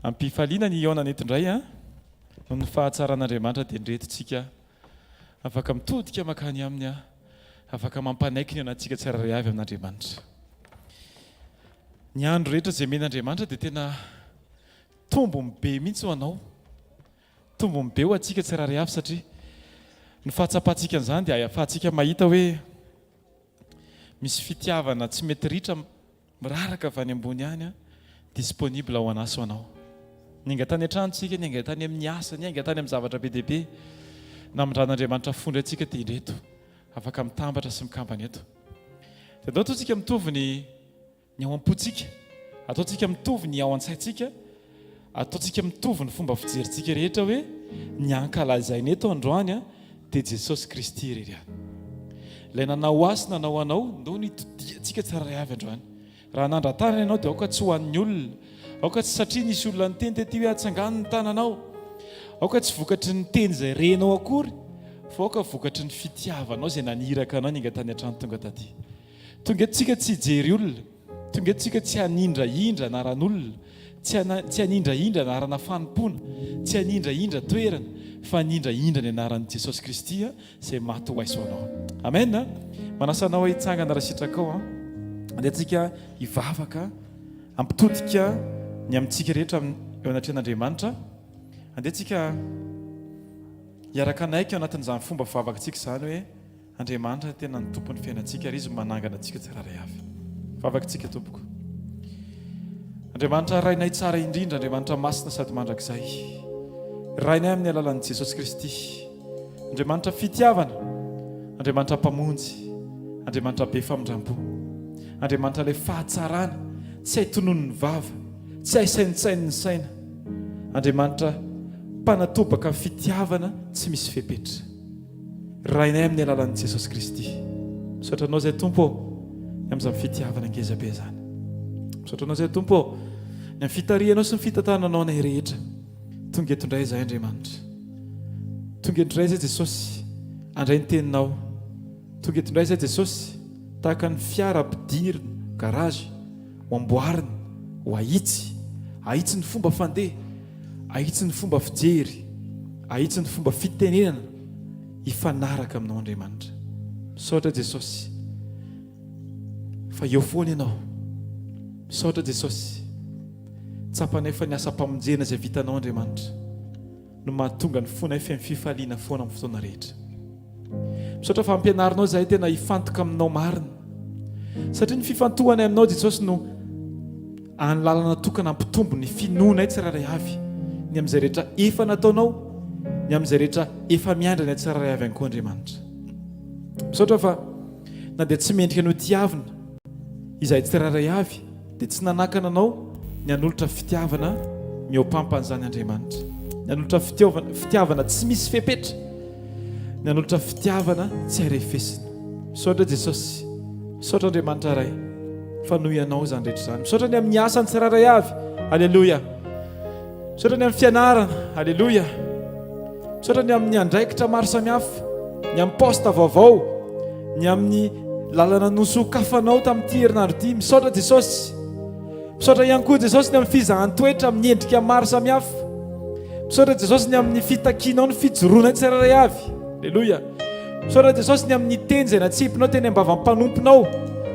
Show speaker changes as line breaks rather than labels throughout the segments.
ampifaliana ny iona netindray a no ny fahatsaran'Andriamanitra dia ndretintsika afaka mitodika makany aminy a afaka mampanaiky ny anatsika tsiraray avy amin'Andriamanitra. Ny andro rehetra izay men'Andriamanitra dia tena tombony be mihitsy ho anao, tombony be ho antsika tsiraray avy satria ny fahatsapantsika an'izany dia ahafahantsika mahita hoe misy fitiavana tsy mety ritra miraraka avy any ambony any a disponible ho anasy ho anao. Niainga tany an-tranontsika, niainga tany amin'ny asa, niainga tany amin'ny zavatra be dia be, namindran'Andriamanitra fondry antsika dia ireto afaka mitambatra sy mikampany eto. Dia atao ataontsika mitovy ny ao am-pontsika, ataontsika mitovy ny ao an-tsaintsika, ataontsika mitovy ny fomba fijerintsika rehetra hoe ny ankalazainy eto androany a dia Jesosy Kristy irery any. Ilay nanao asy nanao anao ndo nitodiantsika tsiraray avy androany. Raha nandra-tany ianao dia aoka tsy ho an'ny olona, aoka tsy satria nisy olona niteny tety hoe atsangano ny tananao, aoka tsy vokatry ny teny izay renao akory, fa aoka vokatry ny fitiavanao izay naniraka anao niainga tany an-trano tonga taty. Tonga etontsika tsy hijery olona, tonga etontsika tsy hanindraindra anaran'olona, tsy hanindraindra anarana fanompona, tsy hanindraindra toerana, fa hanindraindra ny anaran'i Jesosy Kristy izay maty ho aiso anao. Amen. Manasanao hitsangana raha sitraka ao andeha antsika hivavaka ampitodika ny amintsika rehetra eo anatrehan'Andriamanitra. Andeha antsika hiaraka anaiky ao anatin'izany fomba vavakantsika izany hoe Andriamanitra tena ny tompon'ny fiainantsika ary izy manangana antsika tsiraray avy. Vavakantsika tompoko. Andriamanitra rainay tsara indrindra, Andriamanitra masina sady mandrakizay, rainay amin'ny alalan'i Jesosy Kristy, Andriamanitra fitiavana, Andriamanitra mpamonjy, Andriamanitra be famindrampo, Andriamanitra ilay fahatsarana tsy haitonony ny vava, tsy hahisainitsainy ny saina, Andriamanitra mpanatobaka fitiavana tsy misy fepetra, rainay amin'ny alalan'i Jesosy Kristy. Misaotra anao izay tompo ny amin'izany fitiavana ngezabe izany. Misaotra anao izay tompo ny amin'ny fitarianao sy ny fitantananao anay rehetra. Tonga eto indray izay Andriamanitra, tonga eto indray izay Jesosy andray ny teninao, tonga eto indray izay Jesosy tahaka ny fiara ampidirina garazy ho amboarina, ho ahitsy ny fomba fandeha, ahitsy ny fomba fijery, ahitsy ny fomba fitenenana hifanaraka aminao Andriamanitra. Misaotra Jesosy fa eo foana ianao, misaotra Jesosy tsapanay fa ny asa Famonjena izay vitanao Andriamanitra no mahatonga ny fonay feny fifaliana foana amin'ny fotoana rehetra. Misaotra fa ampianarinao izahay tena hifantoka aminao marina, satria ny fifantohanay aminao Jesosy no any lalana tokana ampitombo ny finoanay tsiraray avy, ny amin'izay rehetra efa nataonao, ny amin'izay rehetra efa miandrana tsiraray avy ihany koa Andriamanitra. Misaotra fa na dia tsy mendrika no tiavina izahay tsiraray avy dia tsy nanakana anao ny hanolotra fitiavana mihoampampan'izany Andriamanitra, ny hanolotra fitiavana tsy misy fepetra, ny hanolotra fitiavana tsy harefesina. Misaotra Jesosy, misaotra Andriamanitra ray fa noho ianao izany rehetra izany. Misaotra ny amin'ny asany tsiraray avy, alleloia. Misaotra ny amin'ny fianarana, alleloia. Misaotra ny amin'ny andraikitra maro samihafa, ny amin'ny posta vaovao, ny amin'ny lalana nosokafanao tamin'ity herinandro ity. Misaotra Jesosy, misaotra ihany koa Jesosy ny amin'ny fizahan-toetra amin'ny endrika maro samihafa. Misaotra Jesosy ny amin'ny fitakianao ny fijoroana tsiraray avy, alleloia. Misaotra Jesosy ny amin'ny teny izay natsipinao teny ambava-mpanomponao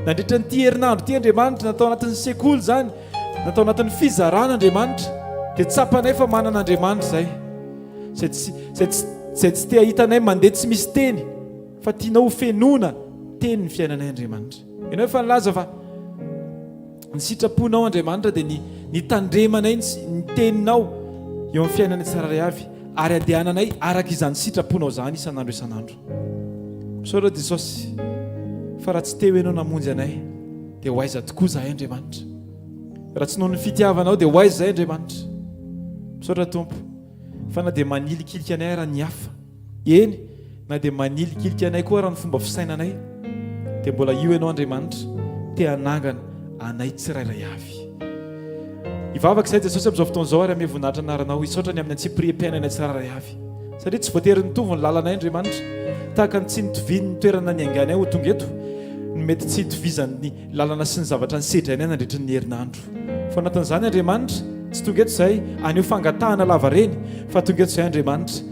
nandritra nyity herinandro ity Andriamanitra, natao anatin'ny sekoly izany, natao anatin'ny fizarana Andriamanitra, dia tsapanay fa manana Andriamanitra izay tsy te hahitanay mandeha tsy misy teny, fa tianao fenona teny ny fiainanay Andriamanitra. Ianao efa nilaza fa ny sitraponao Andriamanitra dia ny tandremanay ny teninao eo amin'ny fiainanay tsiraray avy, ary andehananay araka izany sitraponao izany isan'andro isan'andro. Misaotra Jesosy fa raha tsy teo ianao namonjy anay dia ho aiza tokoa izahay Andriamanitra, raha tsy noho ny fitiavanao dia ho aiza izahay Andriamanitra. Misaotra Tompo fa na dia manilikilika anay raha ny hafa, eny na dia manilikilika anay koa raha ny fomba fisainanay, dia mbola io ianao Andriamanitra te hanangana anay tsirairay avy. Hivavaka izay Jesosy amin'izao fotoan'izao ary ame voninahitra anaranao, hisaotra ny amin'ny antsipiriam-piainanay tsirairay avy, satria tsy voatery nitovy ny lalanay Andriamanitra, tahaka ny tsy nitoviny ny toerana niainganay ho tonga eto no mety tsy hitovizany ny lalana sy ny zavatra ny sedrainay nandritra ny herinandro. Fa anatin'izany Andriamanitra tsy tonga eto izay aneo fangatahana lava reny fa tonga eto izay Andriamanitra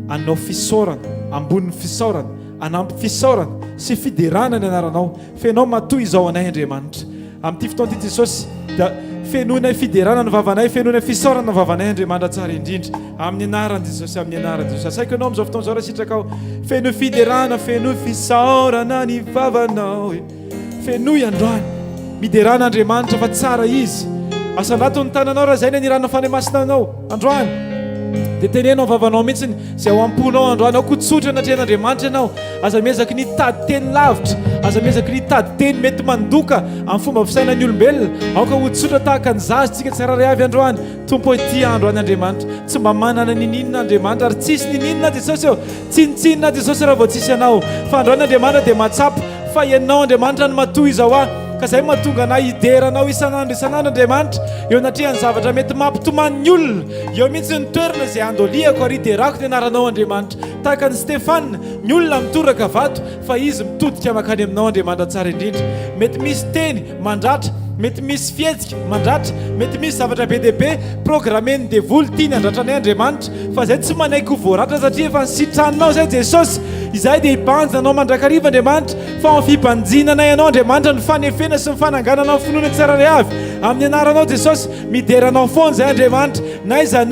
anao fisaorana ambonin'ny fisaorana anampy fisaorana sy fiderana ny anaranao fenao matoy izao anay Andriamanitra amin'ity fotoana ity Jesosy dia fenoana fiderana ny vavanay fenoana fisaorana ny vavanay Andriamanitra tsara indrindra amin'ny anaran'i Jesosy amin'ny anaran'i Jesosy asaiko ianao amin'izao fotoana izao raha sitraka ao feno fiderana feno fisaorana ny vavanao fenoy androany miderana Andriamanitra fa tsara izy asalato ny tananao raha zay ny anirana fany masina anao androany dia tenenao vavanao mihitsiny izay ao am-ponao androany ao kotsotra natrehan'Andriamanitra ianao aza miezaka ny tady teny lavitra aza miezaka ny tady teny mety mandoka amin'ny fomba fisainan'ny olombelona aoka hotsotra tahaka ny zazintsika tsiraray avy androany tompo ity androany Andriamanitra tsy mba manana nininona Andriamanitra ary tsisy nininona Jesosy eo tsinitsinina Jesosy raha vao tsisy ianao fa androany Andriamanitra dia matsapa fa ianao Andriamanitra ny matoy izao ka zay mahatonga anay hideranao isan'andro Andriamanitra eo anatrehany zavatra mety mampitomany ny olona eo mihitsy ny toerana izay andoliako ary hiderako ny anaranao Andriamanitra tahaka ny Stefana ny olona mitoraka vato fa izy mitodika makany aminao Andriamanitra tsara indrindra mety misy teny mandratra mety misy fietsika mandratra mety misy zavatra be dehibe programmeny devoly tia ny andratranay Andriamanitra fa zay tsy manaiky ho voaratra satria efa nysitranonao zay Jesosy izay dia hibanjanao mandrakariva Andriamanitra fa amin'ny fibanjinanay ianao Andriamanitra ny fanefena sy ny fananganana ny finoana tsiraray avy amin'ny anaranao Jesosy mideranao foana zay Andriamanitra naiza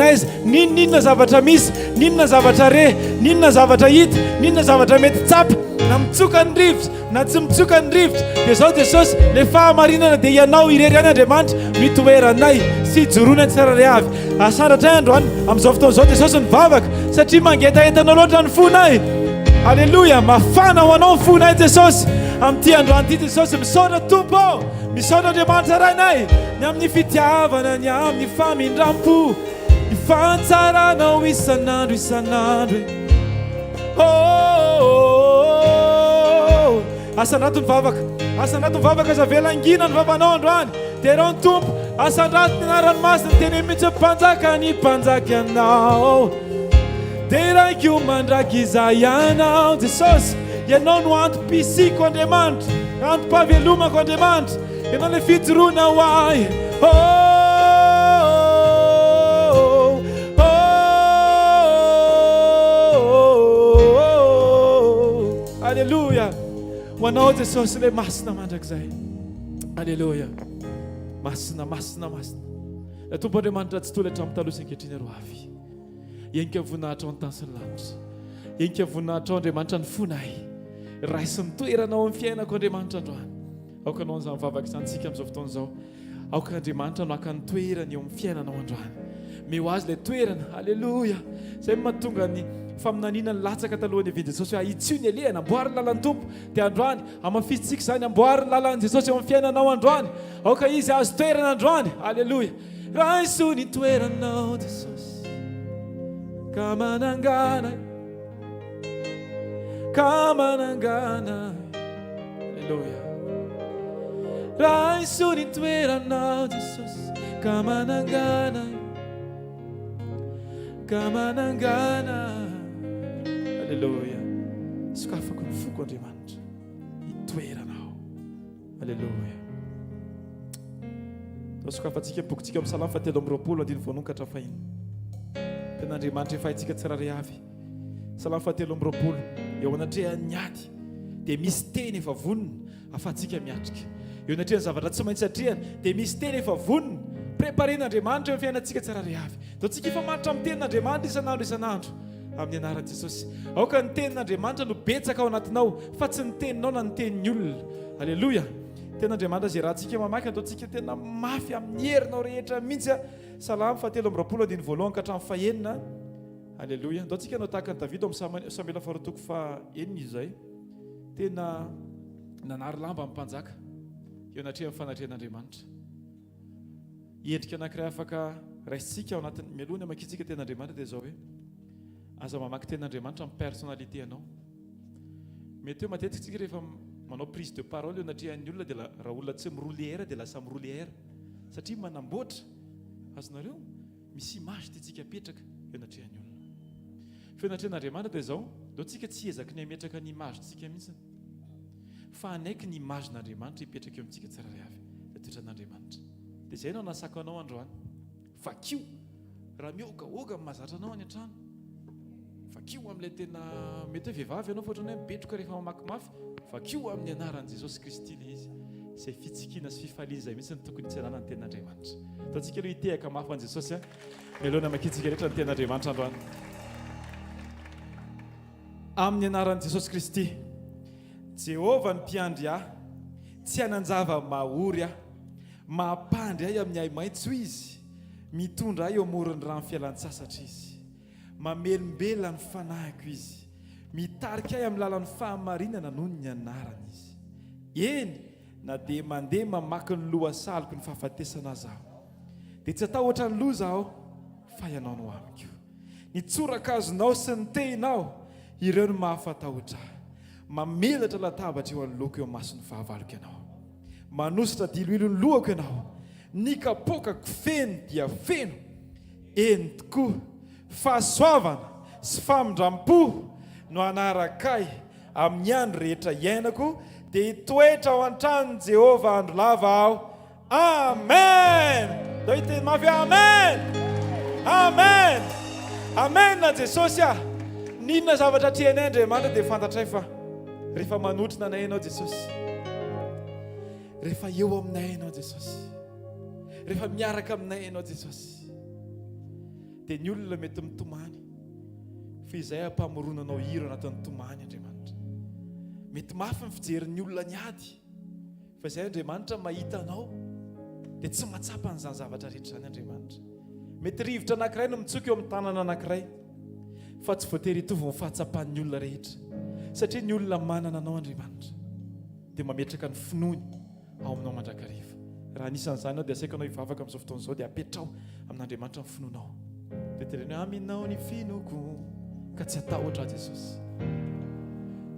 ninona zavatra misy ninona zavatra re ninona zavatra hita ninona zavatra mety tsapa na mitsoka ny rivotra na tsy mitsoka ny rivotra dia zao Jesosy le fahamarinana dia ianao irery any Andriamanitra mitoeranay sy hijoroana tsiraray avy asaratra androany amin'izao fotoana izao Jesosy nivavaka satria mangetaentanao loatra ny fonay Alleluia mafana ho anao ny fonay Jesosy amin'ity androany ity Jesosy misaotra tompo misaotra Andriamanitra rainay ny amin'ny fitiavana ny amin'ny famindram-po ny fantsaranao isan'andro asandrato ny vavaka zavelangina ny vavanao androany dia rao ny tompo asandrato ny anaranomasina ny teny mihitsy mpanjaka ny mpanjaka anao dia raiko mandraky izay ianao Jesosy ianao no antom-pisiko Andriamanitra antom-pahavelomako Andriamanitra ianao le fijoroana ho ahy Alleluia ho anao Jesosy le masina mandrakizay Alleluia masina le tompo Andriamanitra tsy tola hatramin'ny taloha sy ankehitriny aro avy enika voninahitra ao ny tany sy ny lanitra enika voninahitra ao Andriamanitra ny fonay raisy ny toeranao amin'ny fiainako Andriamanitra androany aoka anao n'izany vavaka izany tsika amin'izao fotoana izao aoka Andriamanitra no aka ny toerany eo amin'ny fiainanao androany meo azy le toerana Alleluia zay mahatonga ny faminaniana ny latsaka talohan'ny avy Jesosy hoe itsio ny alehana amboary lalany tompo dia androany amafisitsika izany amboary lalany Jesosy eo amin'ny fiainanao androany aoka izy azo toerana androany Alleluia raiso ny toeranao Jesosy ka manangana Alleluia raiso ny toeranao Jesosy ka manangana Alleluia sokafako ny foko Andriamanitra hitoeranao Alleluia sokafantsika bokintsika amin'ny Salamo 7:20 ten'Andriamanitra efa haitsika tsiraray avy Salamo 7:20 eo anatrehany ady dia misy teny efa vonona afahantsika miatrika eo anatrehany zavatra tsy maintsy atrehany dia misy teny efa vonona preparen'Andriamanitra eo fiainantsika tsiraray avy dia tsika efa manitra amin'ny tenin'Andriamanitra isan'andro amin'ny anaran'i Jesosy aoka ny tenin'Andriamanitra no betsaka ao anatinao fa tsy ny teninao na ny tenin'ny olona Alleluia ten'Andriamanitra zay raha tsika mamaky ataontsika tena mafy amin'ny herinao rehetra mihitsy Salamo 7:20 ka hatramin'ny 9 Alleluia ataontsika anao tahaka ny Davida amin'ny Samuela 2:1 izay tena nanary lamba amin'ny mpanjaka eo anatrehany fanatrehan'Andriamanitra endrika anankiray afaka raisitsika ao anatin'ny mialony amakitsika ten'Andriamanitra dia zao hoe aza mamaky ten'Andriamanitra amin'ny personnalité anao mety hoe matetika tsika rehefa manao prise de parole eo anatrehany olona dia raha olona tsy miroly air dia lasa miroly air satria manamboatra azonareo misy image tiatsika apetraka eo anatrehany olona fa eo anatrehan'Andriamanitra dia zao dao tsika tsy ezaka ny ametraka ny image tsika mihitsy fa anaiky ny imagen'Andriamanitra hipetraka eo amintsika tsiraray avy dia toetran'Andriamanitra dia zay no nasako anao androany vakio raha miogaoga mahazatra anao any an-trano vakio amin'ilay tena mety hoe vehivavy ianao fotrany hoe mipetroka rehefa mamakimafy vakio amin'ny anaran'i Jesosy Kristy le izy izay fitsikina sy fifaliza mihitsy ny tokony tsenana ny ten'Andriamanitra ataontsika aloha hitehaka mafy an'i Jesosy mialoana makitsika rehetra ny ten'Andriamanitra androany amin'ny anaran'i Jesosy Kristy Jehova ny mpiandry ahy tsy hananjava mahory ahy mampandry ahy amin'ny maitso izy mitondra ahy eo amoron'ny rano fialan-tsasatra izy mamelombela ny fanahiko izy mitarika ahy amin'ny lalan'ny fahamarinana noho ny anarany izy eny na dia mandeha mamaky ny loha saliko ny fahafatesana zaho dia tsy atahotra ny loha zaho fa ianao no amiko ny tsorakazonao sy ny tehinao ireo no mahafatahotra mamelatra latabatra eo anoloko eo masony fahavaloko ianao manositra diloilo ny lohako ianao ny kapokako feno dia feno eny tokoa fahasoavana sy famindram-po no anarakay amin'ny andro rehetra iainako dia hitoetra ao an-tranon'i Jehova andro lava aho amen dao hiteny mafy amen amen amen na Jesosy ninona zavatra tianay Andriamanitra dia fantatray fa rehefa manotrina anay ianao Jesosy rehefa eo aminay ianao Jesosy rehefa miaraka aminay ianao Jesosy dia ny olona mety mitomany fa izay hampamoronanao hiro anatin'ny tomany Andriamanitra mety mafy ny fijerin'ny olona ny ady fa izay Andriamanitra mahita anao dia tsy matsapa n'izany zavatra rehetra izany Andriamanitra mety rivotra anankiray no mitsoka eo amin'ny tanana anankiray fa tsy voatery hitovy ny fahatsapan'ny olona rehetra satria ny olona manana anao Andriamanitra dia mametraka ny finoany ao aminao mandrakariva raha anisan'izany anao dia asaiko anao hivavaka amin'izao fotoan'izao dia apetrao amin'Andriamanitra ny finoanao dia tenenao aminao ny finoko ka tsy atahotra Jesosy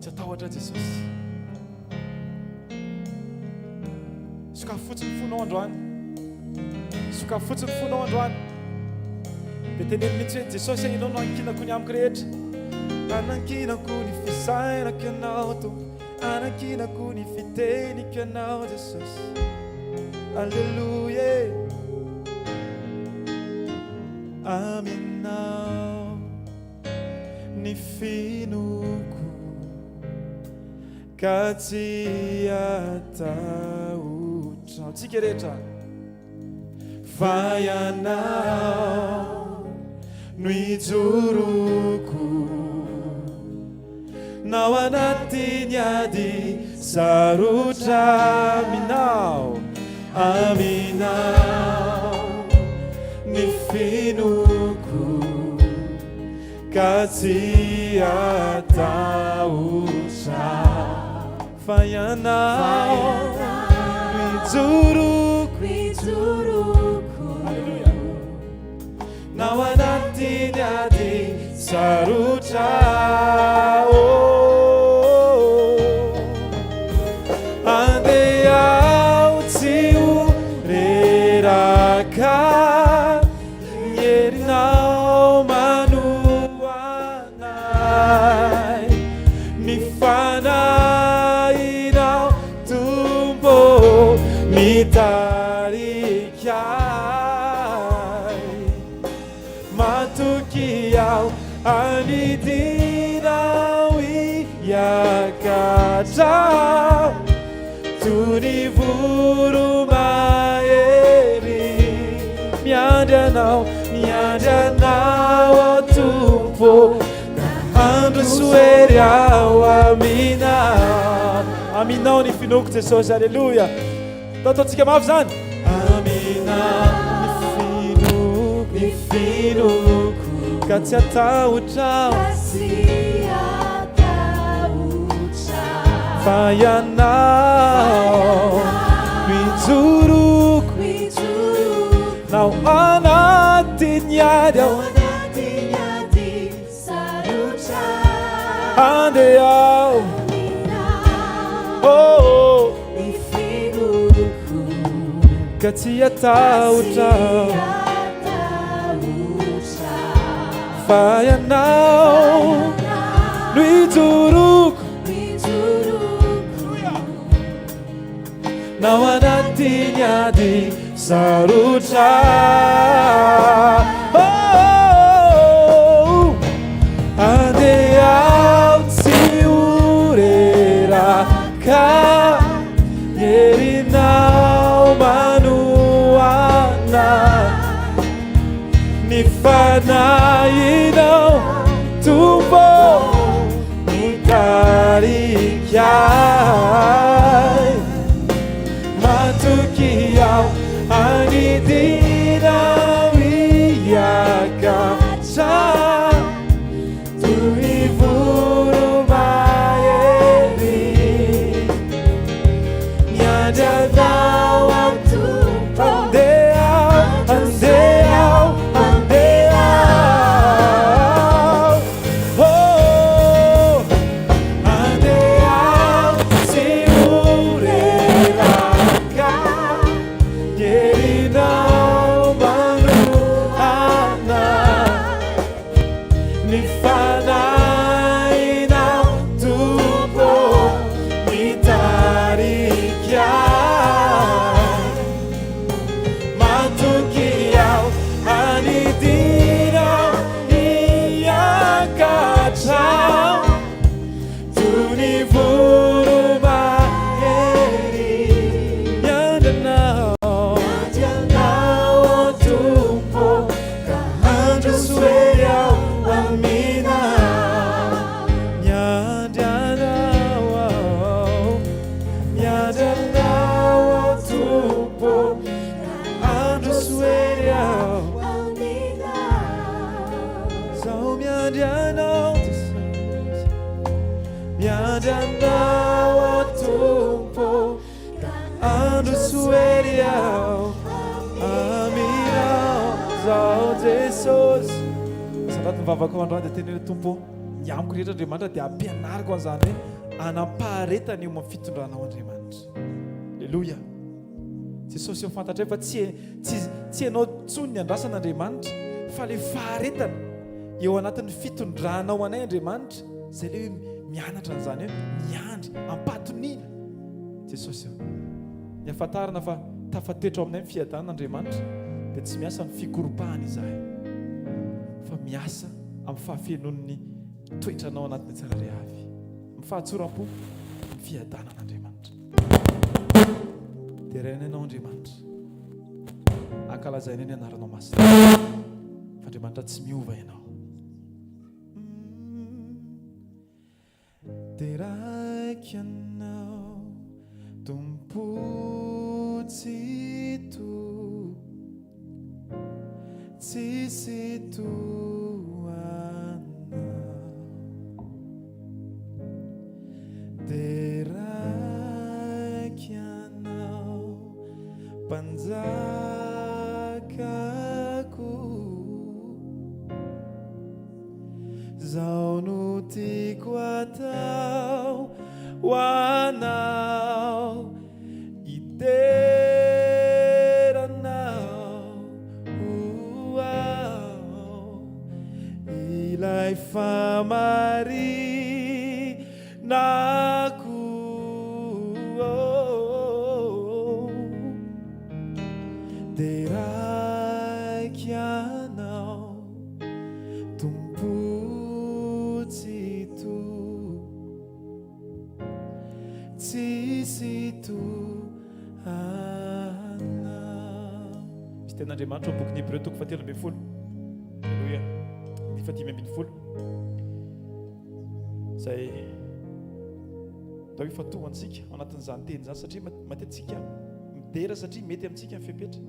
tsy atahotra Jesosy sokafo fotsiny fonao androany sokafo fotsiny fonao androany dia teneny mihitsy hoe Jesosy ianao no ankinako ny amiko rehetra anankinako ny fisainako ianao tompo anankinako ny fiteniko ianao Jesosy alleluia aminao ny finoko ka tsy atahotra tsika rehetra fa ianao no ijoroko nao anatiny ady sarotra aminao aminao ny finoko ka tsy atahotra fa ianao no ijoroko nao anatiny ady sarotra andeha tsy ho reraka nyerinao manoanay ny fanahinao tompo mitarikay matoky aho anidinao iakatra tony voro mahery miandry anao ao tompo nahandro soery ao aminao ny finoko Jesosy alleluia ataontsika mafy zany aminao ny finoko ka tsy atahotra fa ianao mijoroko nao anatiny ady andeha ka tsy atahotra fa ianao no ijoroko nao anatiny ady sarotra andeha tsy oreraka herinao manoana ny fanahinao tombo mitarikay matoky ao anidinao iakatra toy voromahery miandranao andeao tsy oreraka herinao manoana ny fanahinao tombo mitarikay matoky ao anidinao iakatra toy ny voromahery miandranao tompo ka handrosoe ao amina miandranao tompo ka handrosoe ao amina zao miandranao miandranao tompo ka handrosoe ao aminao zao jesosy sanatiny vavaka androany dia teny hoe tompo miamiko rehetra andriamanitra dia ampianariko an'izany hoe anampaharetana eo amin'ny fitondranao andriamanitra alleloia jesosy eo fantatra hoe fa tsy ianao tsony ny andrasan'andriamanitra fa le faharetana eo anatin'ny fitondranao anay andriamanitra zay le hoe mianatra an'izany hoe miandry ampatonina jesosy eo ny afantarana fa tafatoetra ao aminay ny fiadanan'andriamanitra dia tsy miasa ny fikoropahana izahay fa miasa amin'ny fahafenon'ny toetranao anatin'ny tsirairay avy amin'ny fahatsoram-po ny fiadanan'andriamanitra dia renanao andriamanitra ankalazaina ny anaranao masina fa andriamanitra tsy miova ianao dia raiky anao tompo tsy tsisy toana dia raiky anao mpanjakako zao no tiako atao ho anao ilay famarinako dia raiky anao tompo tsisy toana misy ten'andriamanitra ao boky Hébreu toko 7:10 alleluia 10:10 zay da hoe fatohantsika ao anatin'izany teny zany satria matetika midera satria mety amintsika mifepetra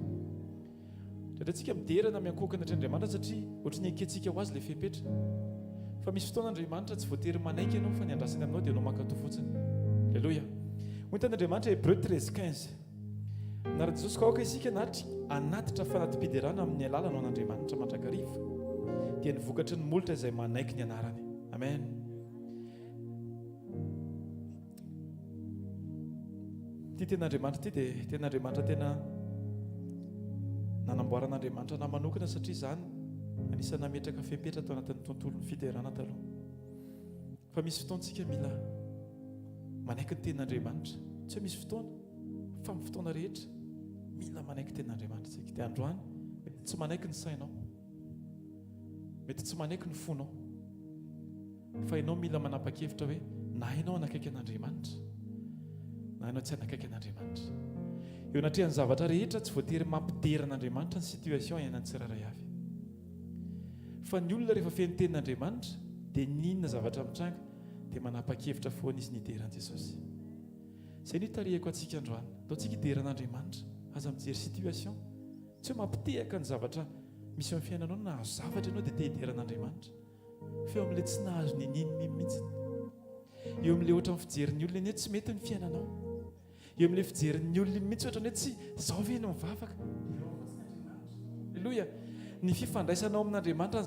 Rehetratsika miderana miankokana Andriamanitra satria ohatry ny akentsika ho azy le fepetra. Fa misy fotoana Andriamanitra tsy voatery manaiky ianao fa ny andrasany aminao dia ianao mankatoa fotsiny. Alleluia. Hoy Andriamanitra Hébreu 13:15. Nara Jesosy kaoka isika anatitra fanatim-piderana amin'ny alalanao an'Andriamanitra mandrakariva dia ny vokatry ny molotra izay manaiky ny anarany. Amen. Ty ten'Andriamanitra ty dia ten'Andriamanitra tena nanamboaran'Andriamanitra na manokana satria izany anisany nametraka fepetra tao anatin'ny tontolon'ny fiderana taloha. Fa misy fotoantsika mila manaiky ny ten'Andriamanitra. Tsy misy fotoana fa amin'ny fotoana rehetra mila manaiky ten'Andriamanitra tsika. Dia androany mety tsy manaiky ny sainao, mety tsy manaiky ny fonao, fa ianao mila manapa-kevitra hoe na hainao anakaiky an'Andriamanitra na hainao tsy anakaiky an'Andriamanitra. Eo anatrehan'ny zavatra rehetra tsy voatery mampidera an'Andriamanitra ny situation iainan'ny tsirairay avy, fa ny olona rehefa feno tenin'Andriamanitra dia ninona zavatra mitranga dia manapa-kevitra foana izy nideran'i Jesosy. Izay ny tarihako antsika androany, ataontsika hideran'Andriamanitra aza mijery situation, tsy hoe mampitehaka ny zavatra misy amin'ny fiainanao na nahazo zavatra ianao dia te hideran'Andriamanitra, fa eo amin'ilay tsy nahazo ny nininy mihitsy, eo amin'ilay ohatra ny fijerin'ny olona eny hoe tsy mety ny fiainanao, eo amin'ilay fijerin'ny olona mihitsy ohatra ny hoe tsy zao ve no mivavaka. Alleloia. Ny fifandraisanao amin'Andriamanitra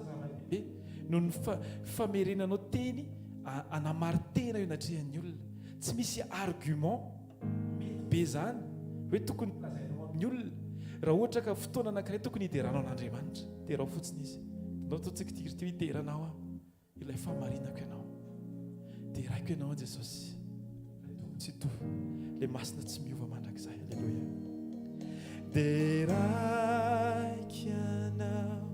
be no ny famerenanao teny anamartena eo anatrehan'ny olona. Tsy misy argument be zany hoe tokony lazainao amin'ny olona. Raha ohatra ka fotoana anankiray tokony hideranao an'Andriamanitra, hiderao fotsiny izy. Nao taontsika tirity hideranao ilay famarinako ianao, dia raiko ianao Jesosy, tsy to le masina tsy miova mandrakizay. Alleluia. Dia raiko ianao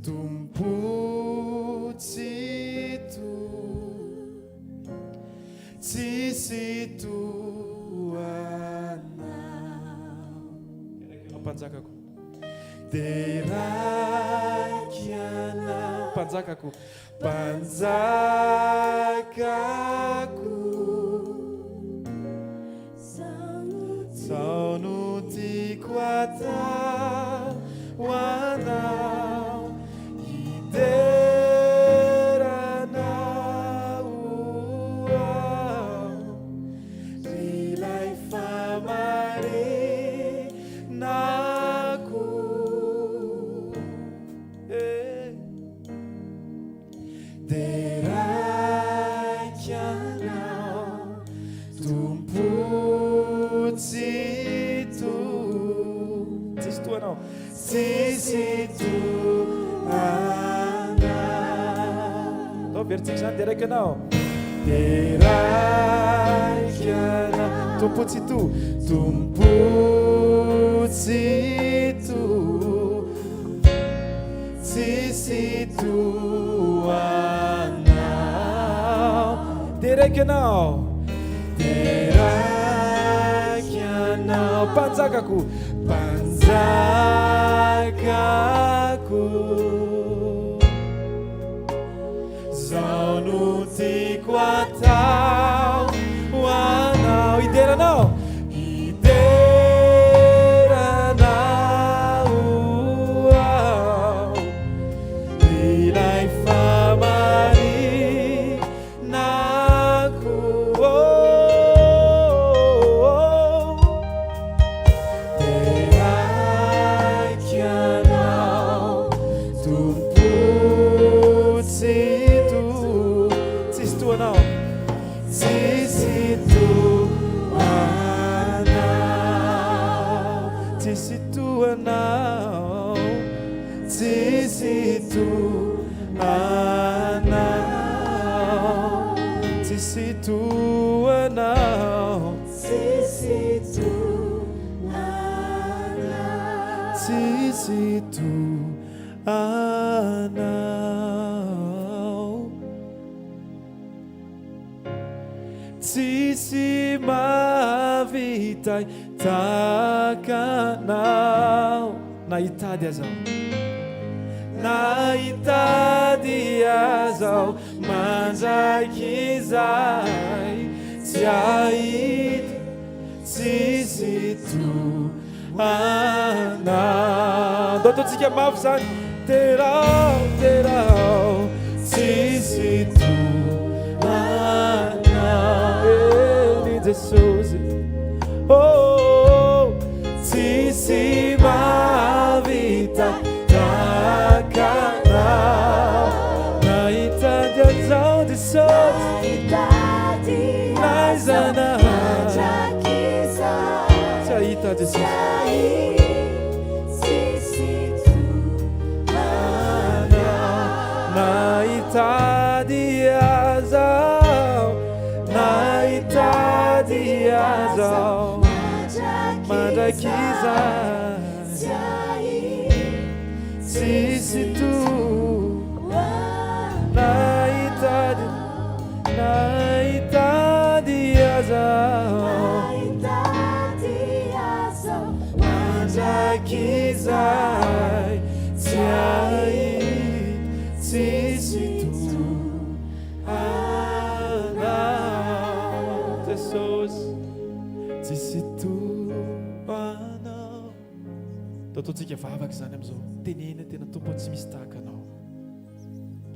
Tompo tsy to, tsisy toanao. Mpanjakako. Dia raiko ianao mpanjakako, mpanjakako, zao no tiako atao ho anao, hideranao ilay famarinako. Dia raiko ianao Tompo tsy to, tsisy toanao, tsisy toanao. Atao veritsika zany. Dia raiko ianao, dia raiko ianao Tompo tsy to, Tompo tsy to, tsisy toanao. Dia raiko ianao, dia raiko ianao mpanjakako, mpanjakako, zao no tiako atao ho anao, hideranao, hideranao ilay famarinako. Dia raiko ianao Tompo tsy to, tsisy toanao, tsisy toanao, tsisy toanao, tsisy toanao, tsisy toanao, tsisy toanao, tsisy toanao, tsisy mahavita takanao. Na hitady azaho, na hitady azaho mandraiky izay, tsy hahita tsisy toanao. Ndao ataontsika mafy zany. Terao, terao, tsisy toanao. Eny Jesosy, oh, tsisy mahavita takanao. Na hitady azaho Jesosy, naizana tsy hahita Jesosy. Na hitady azaho, na hitady azaho mandrakiza tsisy to nahitady azao mandrakizay tsy ahity tsisy to anao Jesosy tsisy to anao ataotsika vavaky zany am'izao tenena tena tompo tsy misy tahaka anao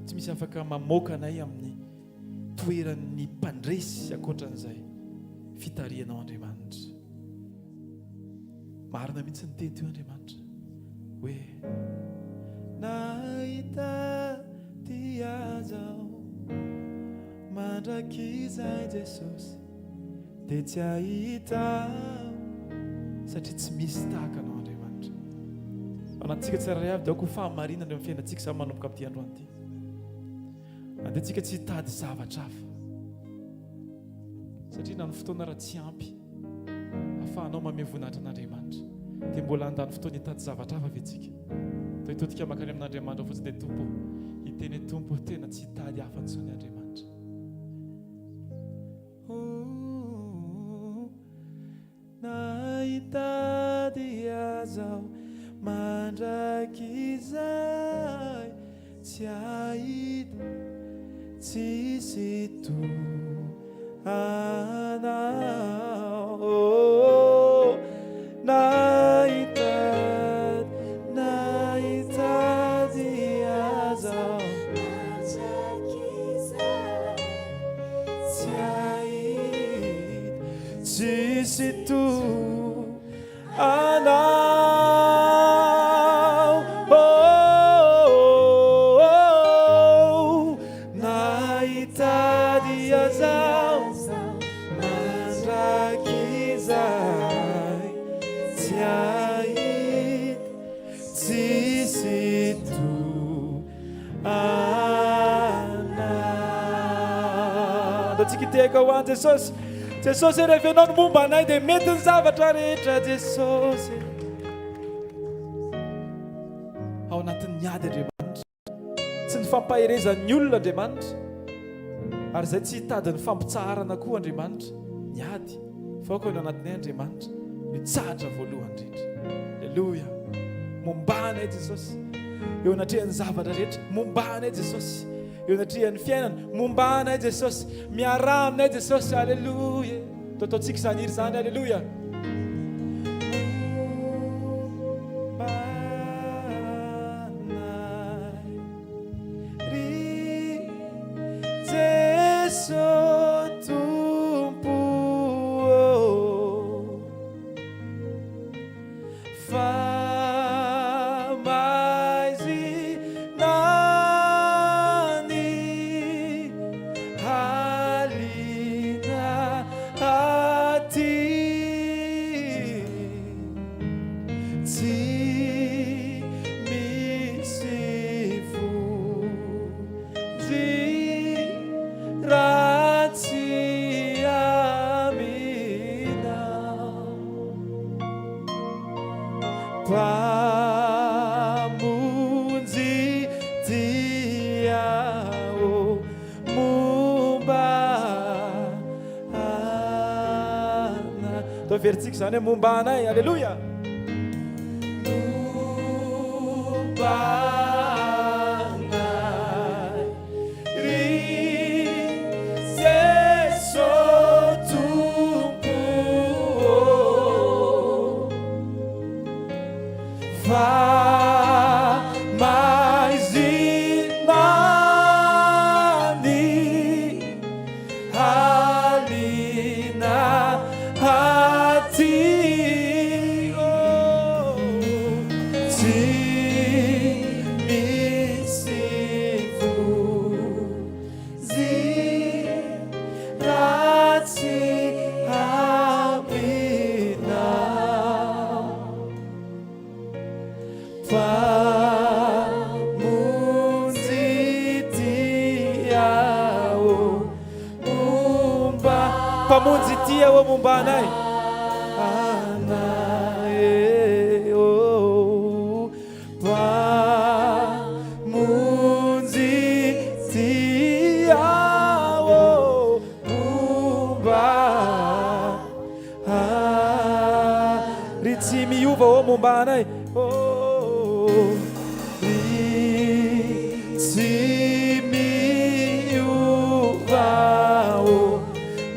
tsy misy afaka mamoaka anay amin'ny toeran'ny mpandresy akoatran'izay fitarianao Andriamanitra marina mihitsy ny teny teo Andriamanitra hoe nahitady azao mandrakizay Jesosy dia tsy ahita satria tsy misy tahaka anao Andriamanitra anatintsika tsiraray avy dia ako fahamarinana amin'ny fiainantsika samy manomboka amin'ity androany ity andehantsika tsy hitady zavatra hafa satria na ny fotoana raha tsy ampy ahafahanao mamea voninahitra an'Andriamanitra dia mbola handany fotoana hitady zavatra hafa vetsika toitotika makany amin'Andriamanitra fotsiny dia tompo hiteny tompo tena tsy hitady hafa ntsony Andriamanitra nahitady azao mandrakizay tsy ahita tsisy to anao nahitady azao tsy ahita tsisy to anao tsika ho any Jesosy Jesosy rehefanao ny momba anay dia mety ny zavatra rehetra Jesosy ao anatin'ny ady Andriamanitra tsy ny fampahirezan'ny olona Andriamanitra ary izay tsy hitady ny fampitsaharana koa Andriamanitra ny ady fa koa ny anatinay Andriamanitra mitsahatra voalohany indrindra Alleluia momba anay Jesosy eo anatrehany zavatra rehetra momba anay Jesosy eo anatrehany fiainana momba anay Jesosy miara aminay Jesosy Alleluia ataotsika izany iry zany Alleluia Vertsika zany momba anay Alleluia momba anay ry Jesosy tompo fa mais inani alina pamunzi tia wo momba anay Mombà ahy tsy miova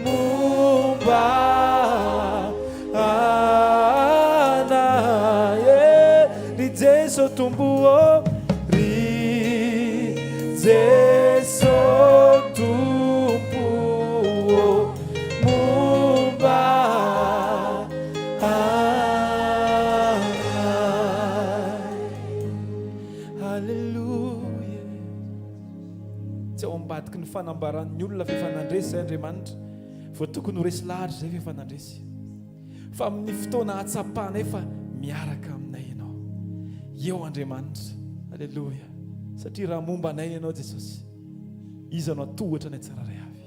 Mombà ahy ry Jeso tombo ry Jeso tombo Mombà ahy. Halleluja. Tsy ao ambadiky ny fanambaran'ny olona fifanandresy zay Andriamanitra vao tokony ho resy lahatra zay fifanandresy fa amin'ny fotoana hatsapanay fa miaraka aminay ianao eo Andriamanitra. Halleluja. Satria raha momba anay ianao Jesosy izy anao tohatra ny tsararay avy.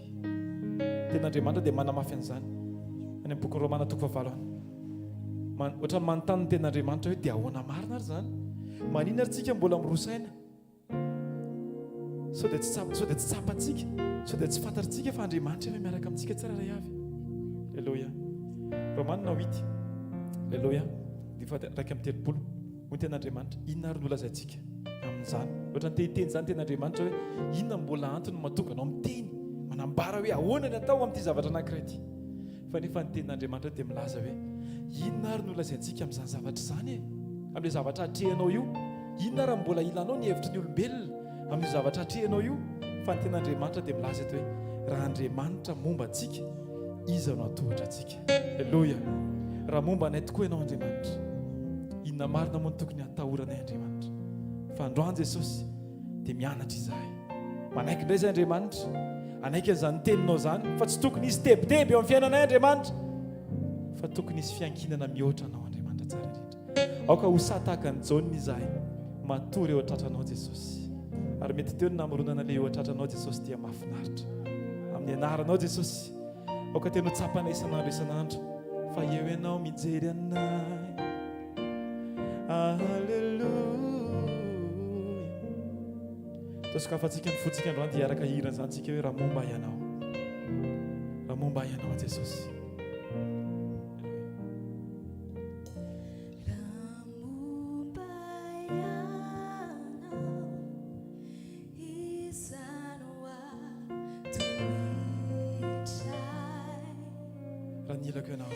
Tena Andriamanitra dia manamafy an'izany any amin'ny boky Romana 9:7 ohatrany manontany ny tena Andriamanitra hoe dia ahoana marina ary zany, manina ary tsika mbola mirosaina so dia tsy tsapantsika, so dia tsy fantatritsika fa Andriamanitra efa miaraka amintsika tsararay avy. Alleluia. Romana 8. Alleluia. Raika amin'ny 30 hoy tena Andriamanitra inona ary nolazaintsika amin'izany. Ohatra ny tehiteny zany tena Andriamanitra hoe inona mbola antony mahatonga anao miteny manambara hoe ahoana ny atao amin'ity zavatra anankiray ity. Fa nefa ny tenin'Andriamanitra dia milaza hoe inona ary nolazaintsika amin'izany zavatra izany amin'ilay zavatra hatrehanao io. Inona raha mbola ilanao ny hevitry ny olombelona amin'io zavatra hatrehanao io. Fa ny tenin'Andriamanitra dia milaza eto hoe raha Andriamanitra momba antsika izy anao tohatra antsika. Alleluia. Raha momba anay tokoa ianao Andriamanitra, inona marina moa no tokony hatahoranay Andriamanitra. Fa androany Jesosy dia mianatra izahay manaiky indray zay Andriamanitra, anaiky an'izany teninao zany fa tsy tokony isy tebiteby eo amin'ny fiainanay Andriamanitra fa tokony isy fiankinana mihoatra anao Andriamanitra tsara indrindra. Aoka ho sa tahaka ny Jaune izahay matory eo an-tratranao Jesosy, ary mety teo ny namoronana ilay eo an-tratranao Jesosy dia mahafinaritra amin'ny anaranao Jesosy. Aoka tena tsapanay isanandro fa eo ianao mijery anay. Alleluia. Tosokafantsika ny fotsika androany dia araka hirana zany tsika hoe raha momba ianao, raha momba ianao Jesosy. Raha nilako ianao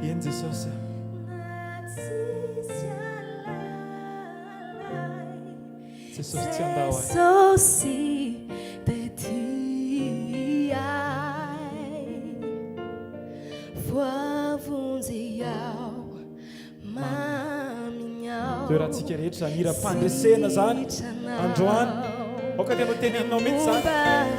eny Jesosy. Jesosy tsy andao ahy.
Jesosy tety ahy voavonjy ao maminao.
Toerantsika rehetra miram-pandresena zany androany. Aoka tena teninao mihitsy zany.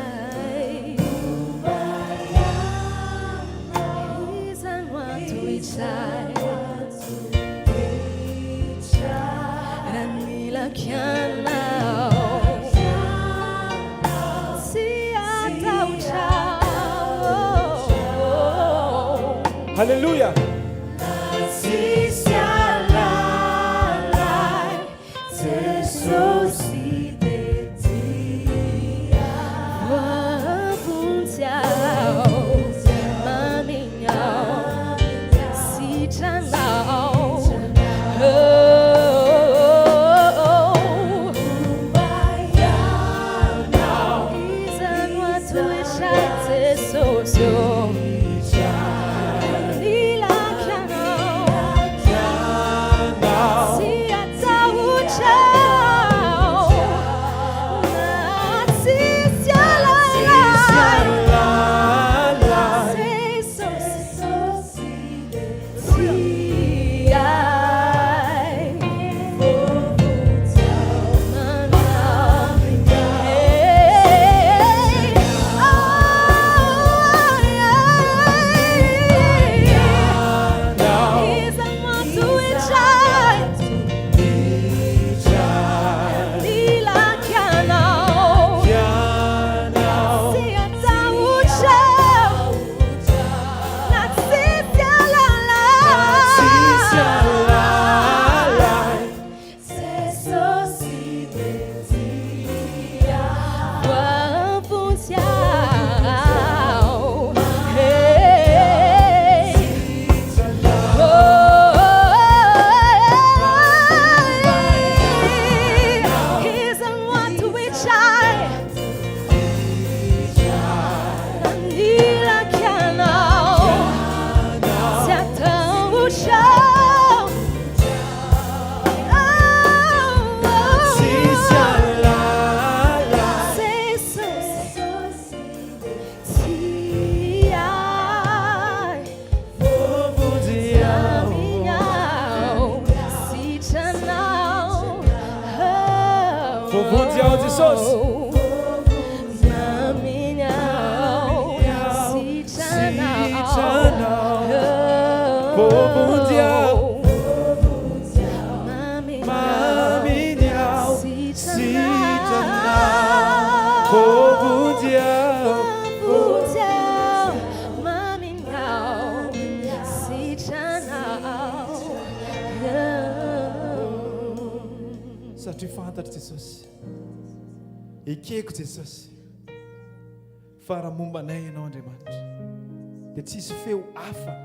Halleluja. Jesosy satria fantatra Jesosy ekeko Jesosy fa raha momba anay ianao Andriamanitra dia tsisy feo hafa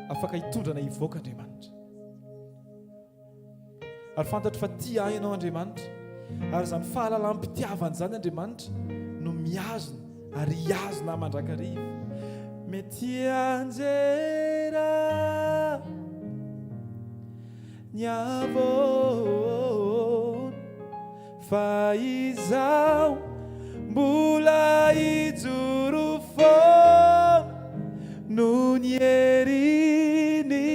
afaka hitondrana hivoaka Andriamanitra ary fantatra fa tia ahy ianao Andriamanitra ary zany fahalalam-pitiavana zany Andriamanitra no miazona ary hiazona mandrakariva mety anjera nyavona fa izaho mbola hijoro foana no ny heriny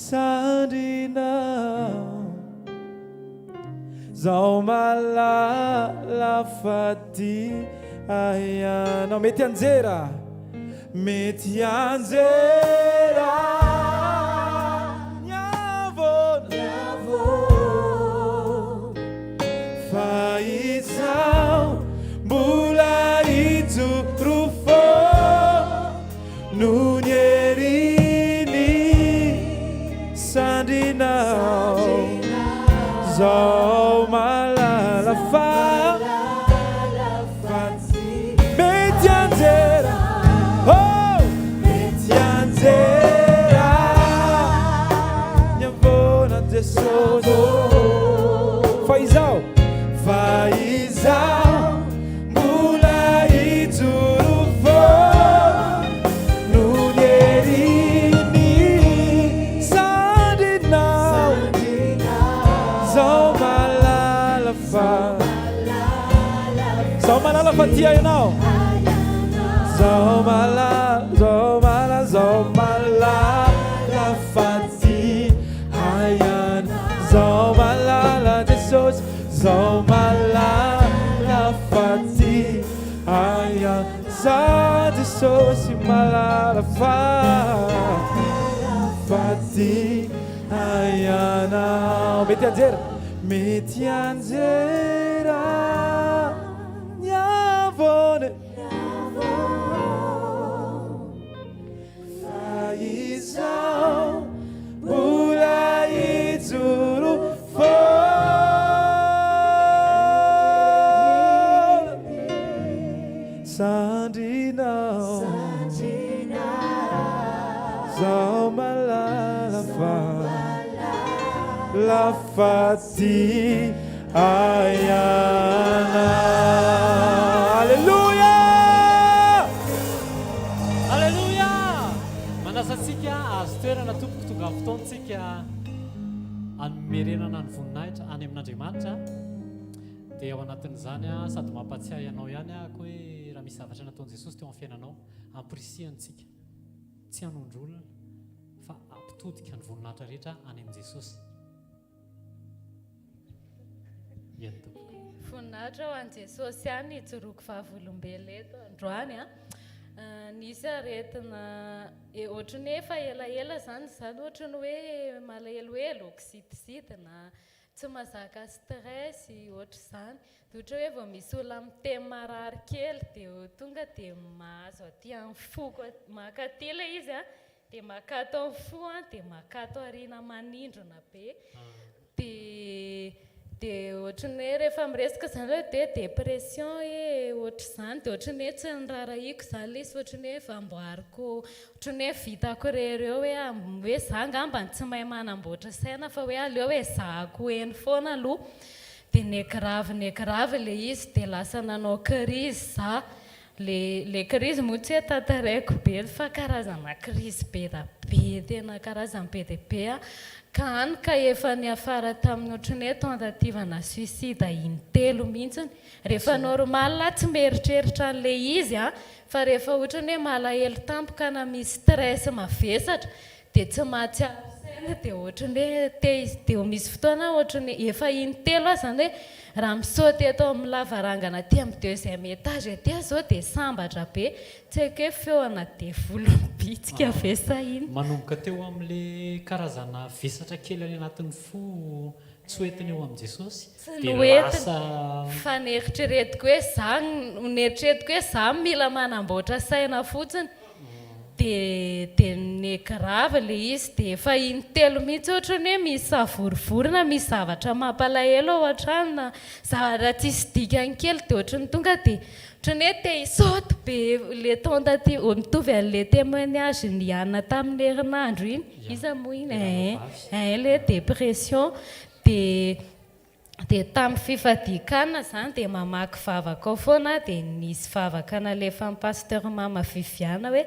sandrinao zaho malala faty ahianao mety anjera fa izaho mbola hijoro foana no ny heriny sandrinao zaho malala faty mety anjera mety anjera nyavona Jesosy fa izaho mbola hijoro foana no ny heriny sandrinao zaho malala faty ianao zaho malala faty aiana zaho malala Jesosy zaho malala faty aiana za Jesosy malala faty aiana mety anjera nyavone fa izaho mbola hijoro foana sandrinao zaho malala faty aiana. Alleluia,
alleluia. Manasatsika azo toerana tompoko tonga fotoantsika anomerenana ny voninahitra any amin'Andriamanitra dia ao anatin'izany sady mampatsiahy ianao ihany ako hoe raha misy zavatra nataon'i Jesosy teo amin'ny fiainanao ampirisihana-tsika tsy hanondrolona fa ampitodika ny voninahitra rehetra any amin'i Jesosy.
Voninahitra ho an'i Jesosy ihany ijoroako vavolombelona eto androany nisy aretina ohatrany hoe efa elaela zany ohatrany hoe malahelohelo okisitisity na tsy mazaka stress ohatra izany dia ohatra hoe vao misy olona miteny marary kely dia tonga dia mahazo aty amin'ny foko makaty ilay izy dia makato amin'ny fo dia makato ariana manindrona be dia ohatrany hoe rehefa miresaka zany hoe dia dépression ohatra izany dia ohatrany hoe tsy nirarahiko izany ilay izy ohatrany hoe famboariko ohatrany hoe vitako rereo hoe za ngambany tsy mahay manamboatra saina fa hoe aleo hoe zahako eny foana aloha dia nekravy ilay izy dia lasa nanao crise za le crise moa tsy hoe tantaraiko be fa karazana crise be da be tena karazana be dia be ka any ka efa ny afara tamin'ny ohatrany hoe tentativana suicide intelo mihitsiny rehefa normal tsy mieritreritra an'ilay izy fa rehefa ohatrany hoe malahelo tampoka na misy stress mavesatra dia tsy mahatsiaro dia ohatrany hoe te izy dia misy fotoana ohatrany efa intelo azy zany hoe raha misaoty atao amin'ny lavarangana ty amin'ny deuxième étage aty zao dia sambatra be tsy haiko hoe feoana dia volom-bitsika ve sa iny
manomboka teo amin'le karazana vesatra kely any anatin'ny fo tsy hoentiny eo amin'i Jesosy dia lasa
fa neritreretiko hoe za neritreretiko hoe za mila manamboatra saina fotsiny dia negrava le izy dia efa intelo mihitsy ohatrany hoe misy savorivorona misy zavatra mampalahelo ao an-trano na zavatra tsisy dikany kely dia ohatrany tonga dia ohatrany hoe te hisaoty be le tentative mitovy an'le témoignage nianina tamin'ny herinandro iny iza moa iny le dépression dia tamin'ny fifadikana zany dia mamaky vavaka ao foana dia nisy vavaka nalefa amin'ny pasteur mama Viviana hoe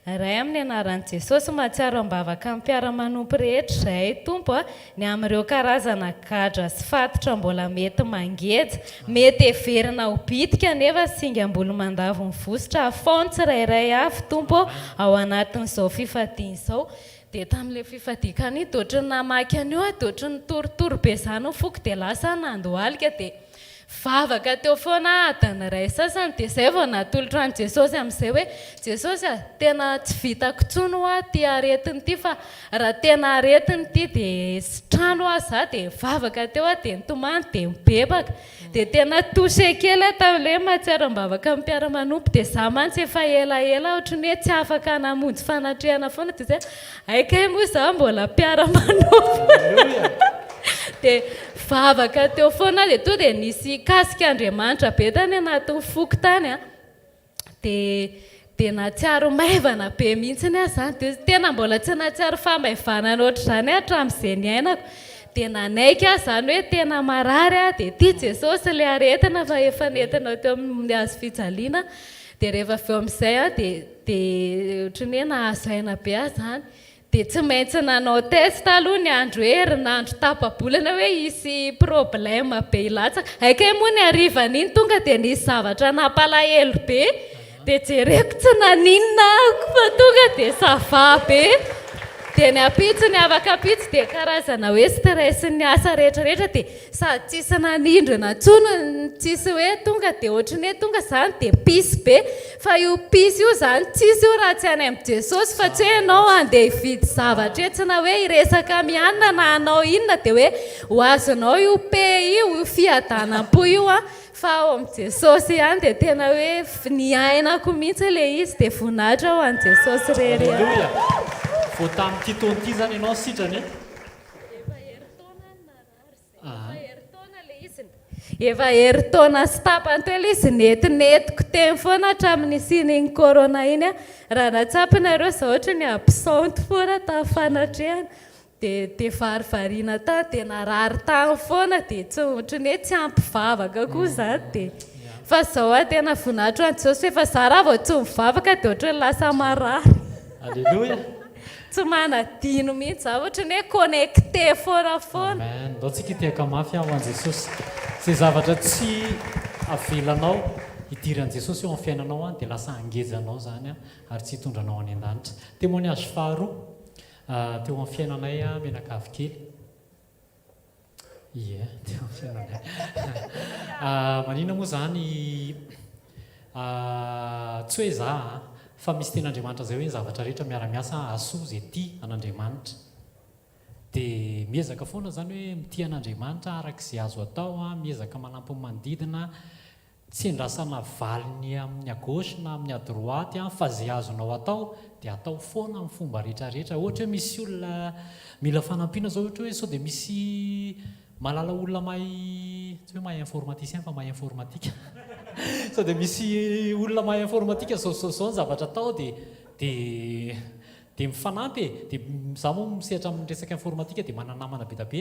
ray amin'ny anaran'i Jesosy mahatsiaro am-bavaka amin'ny mpiara-manompy rehetra izay tompo ny amin'ireo karazana gadra sy fatotra mbola mety mangeja mety heverina ho bitika nefa singa mbola mandavo ny vosotra afaony tsirairay avy tompo ao anatin'izao fifadiana izao dia tamin'ilay fifadikana iny dia ohatrany namaky an'io dia ohatrany toritory be izany ny foko dia lasa nandohalika dia vavaka teo foana adany ray sasany dia izay vao natolotra any Jesosy amin'izay hoe Jesosy tena tsy vitako tsony ho ty aretiny ity fa raha tena aretiny ity dia trano aho za dia vavaka teo dia nitomany dia mibebaka dia tena touché kely tamin'ilay mahatsiaro am-bavaka amin'ny mpiara-manompy dia za mantsy efa elaela ohatrany hoe tsy afaka namonjy fanatrehana foana dia zay aikay moa za mbola mpiara-manompy dia vavaka teo foana dia to dia nisy kasika Andriamanitra be tany anatin'ny foko tany dia natsiaro maivana be mihitsiny aho zany dia tena mbola tsy natsiaro famaivana ohatr' izany hatramin'izay ny ainako dia nanaiky aho zany hoe tena marary dia ty Jesosy ilay aretina fa efa nentinao teo amin'ny hazo fijaliana dia rehefa avy eo amin'izay dia ohatrany hoe nahazaina be aho zany dia tsy maintsy nanao test aloha ny andro herinandro tapabolana hoe isy problème be ilatsaka aikay moa ny arivan'iny tonga dia nisy zavatra nampalahelo be dia jereko tsy naninona ako fa tonga dia sava be dia ny apitsy ny afaka apitsy dia karazana hoe stress ny asa rehetrarehetra dia sady tsisy nanindrina tsony tsisy hoe tonga dia ohatrany hoe tonga zany dia pisy be fa io pisy io zany tsisy io raha tsy any amin'ny Jesosy fa tsy hoe ianao andeha hividy zavatra tsy na hoe hiresaka mianina na anao inona dia hoe ho azonao io pe io fiadanam-po io fa ao amin'ny Jesosy ihany dia tena hoe ny ainako mihitsy ilay izy dia voninahitra ao an'i Jesosy rery
vao tamin'ity taona ity zany ianao sitrany
efa heritaona sy tapany teo ilay izy netinetiko teny foana hatramin'ny sininy corona iny raha natsapinareo za ohatra ny absente foana tafanatrehana dia varivariana tany dia narary tany foana dia tsy ohatrany hoe tsy ampivavaka koa zany dia fa zao tena voninahitra any Jesosy efa za raha vao tsy mivavaka dia ohatrany lasa marary
alleluia
tsy manadino mihitsy za ohatrany hoe connecté foana foana
ndao tsika tehaka mafy aho an Jesosy izay zavatra tsy avelanao hidiran'i Jesosy eo amin'ny fiainanao dia lasa angezanao zany ary tsy hitondranao any an-danitra témoignage faharoa teo amin'ny fiainanay menakavy kely teo amin'ny fiainanay manina moa zany tsy hoe za fa misy ten'Andriamanitra zay hoe zavatra rehetra miara-miasa asoa zay ty an'Andriamanitra dia miezaka foana zany hoe mity an'Andriamanitra arak'izay azo atao miezaka manampy manodidina tsy endrasana valiny amin'ny à gauche na amin'ny à droite fa zay azonao atao dia atao foana amin'ny fomba rehetrarehetra ohatra hoe misy olona mila fanampiana zao ohatra hoe sao dia misy malala olona mahay tsy hoe mahay informaticien fa mahay informatika sao dia misy olona mahay informatika zao ny zavatra atao dia mifanampy dia za moa misehatra amin'ny resaka informatika dia mananamana be tabe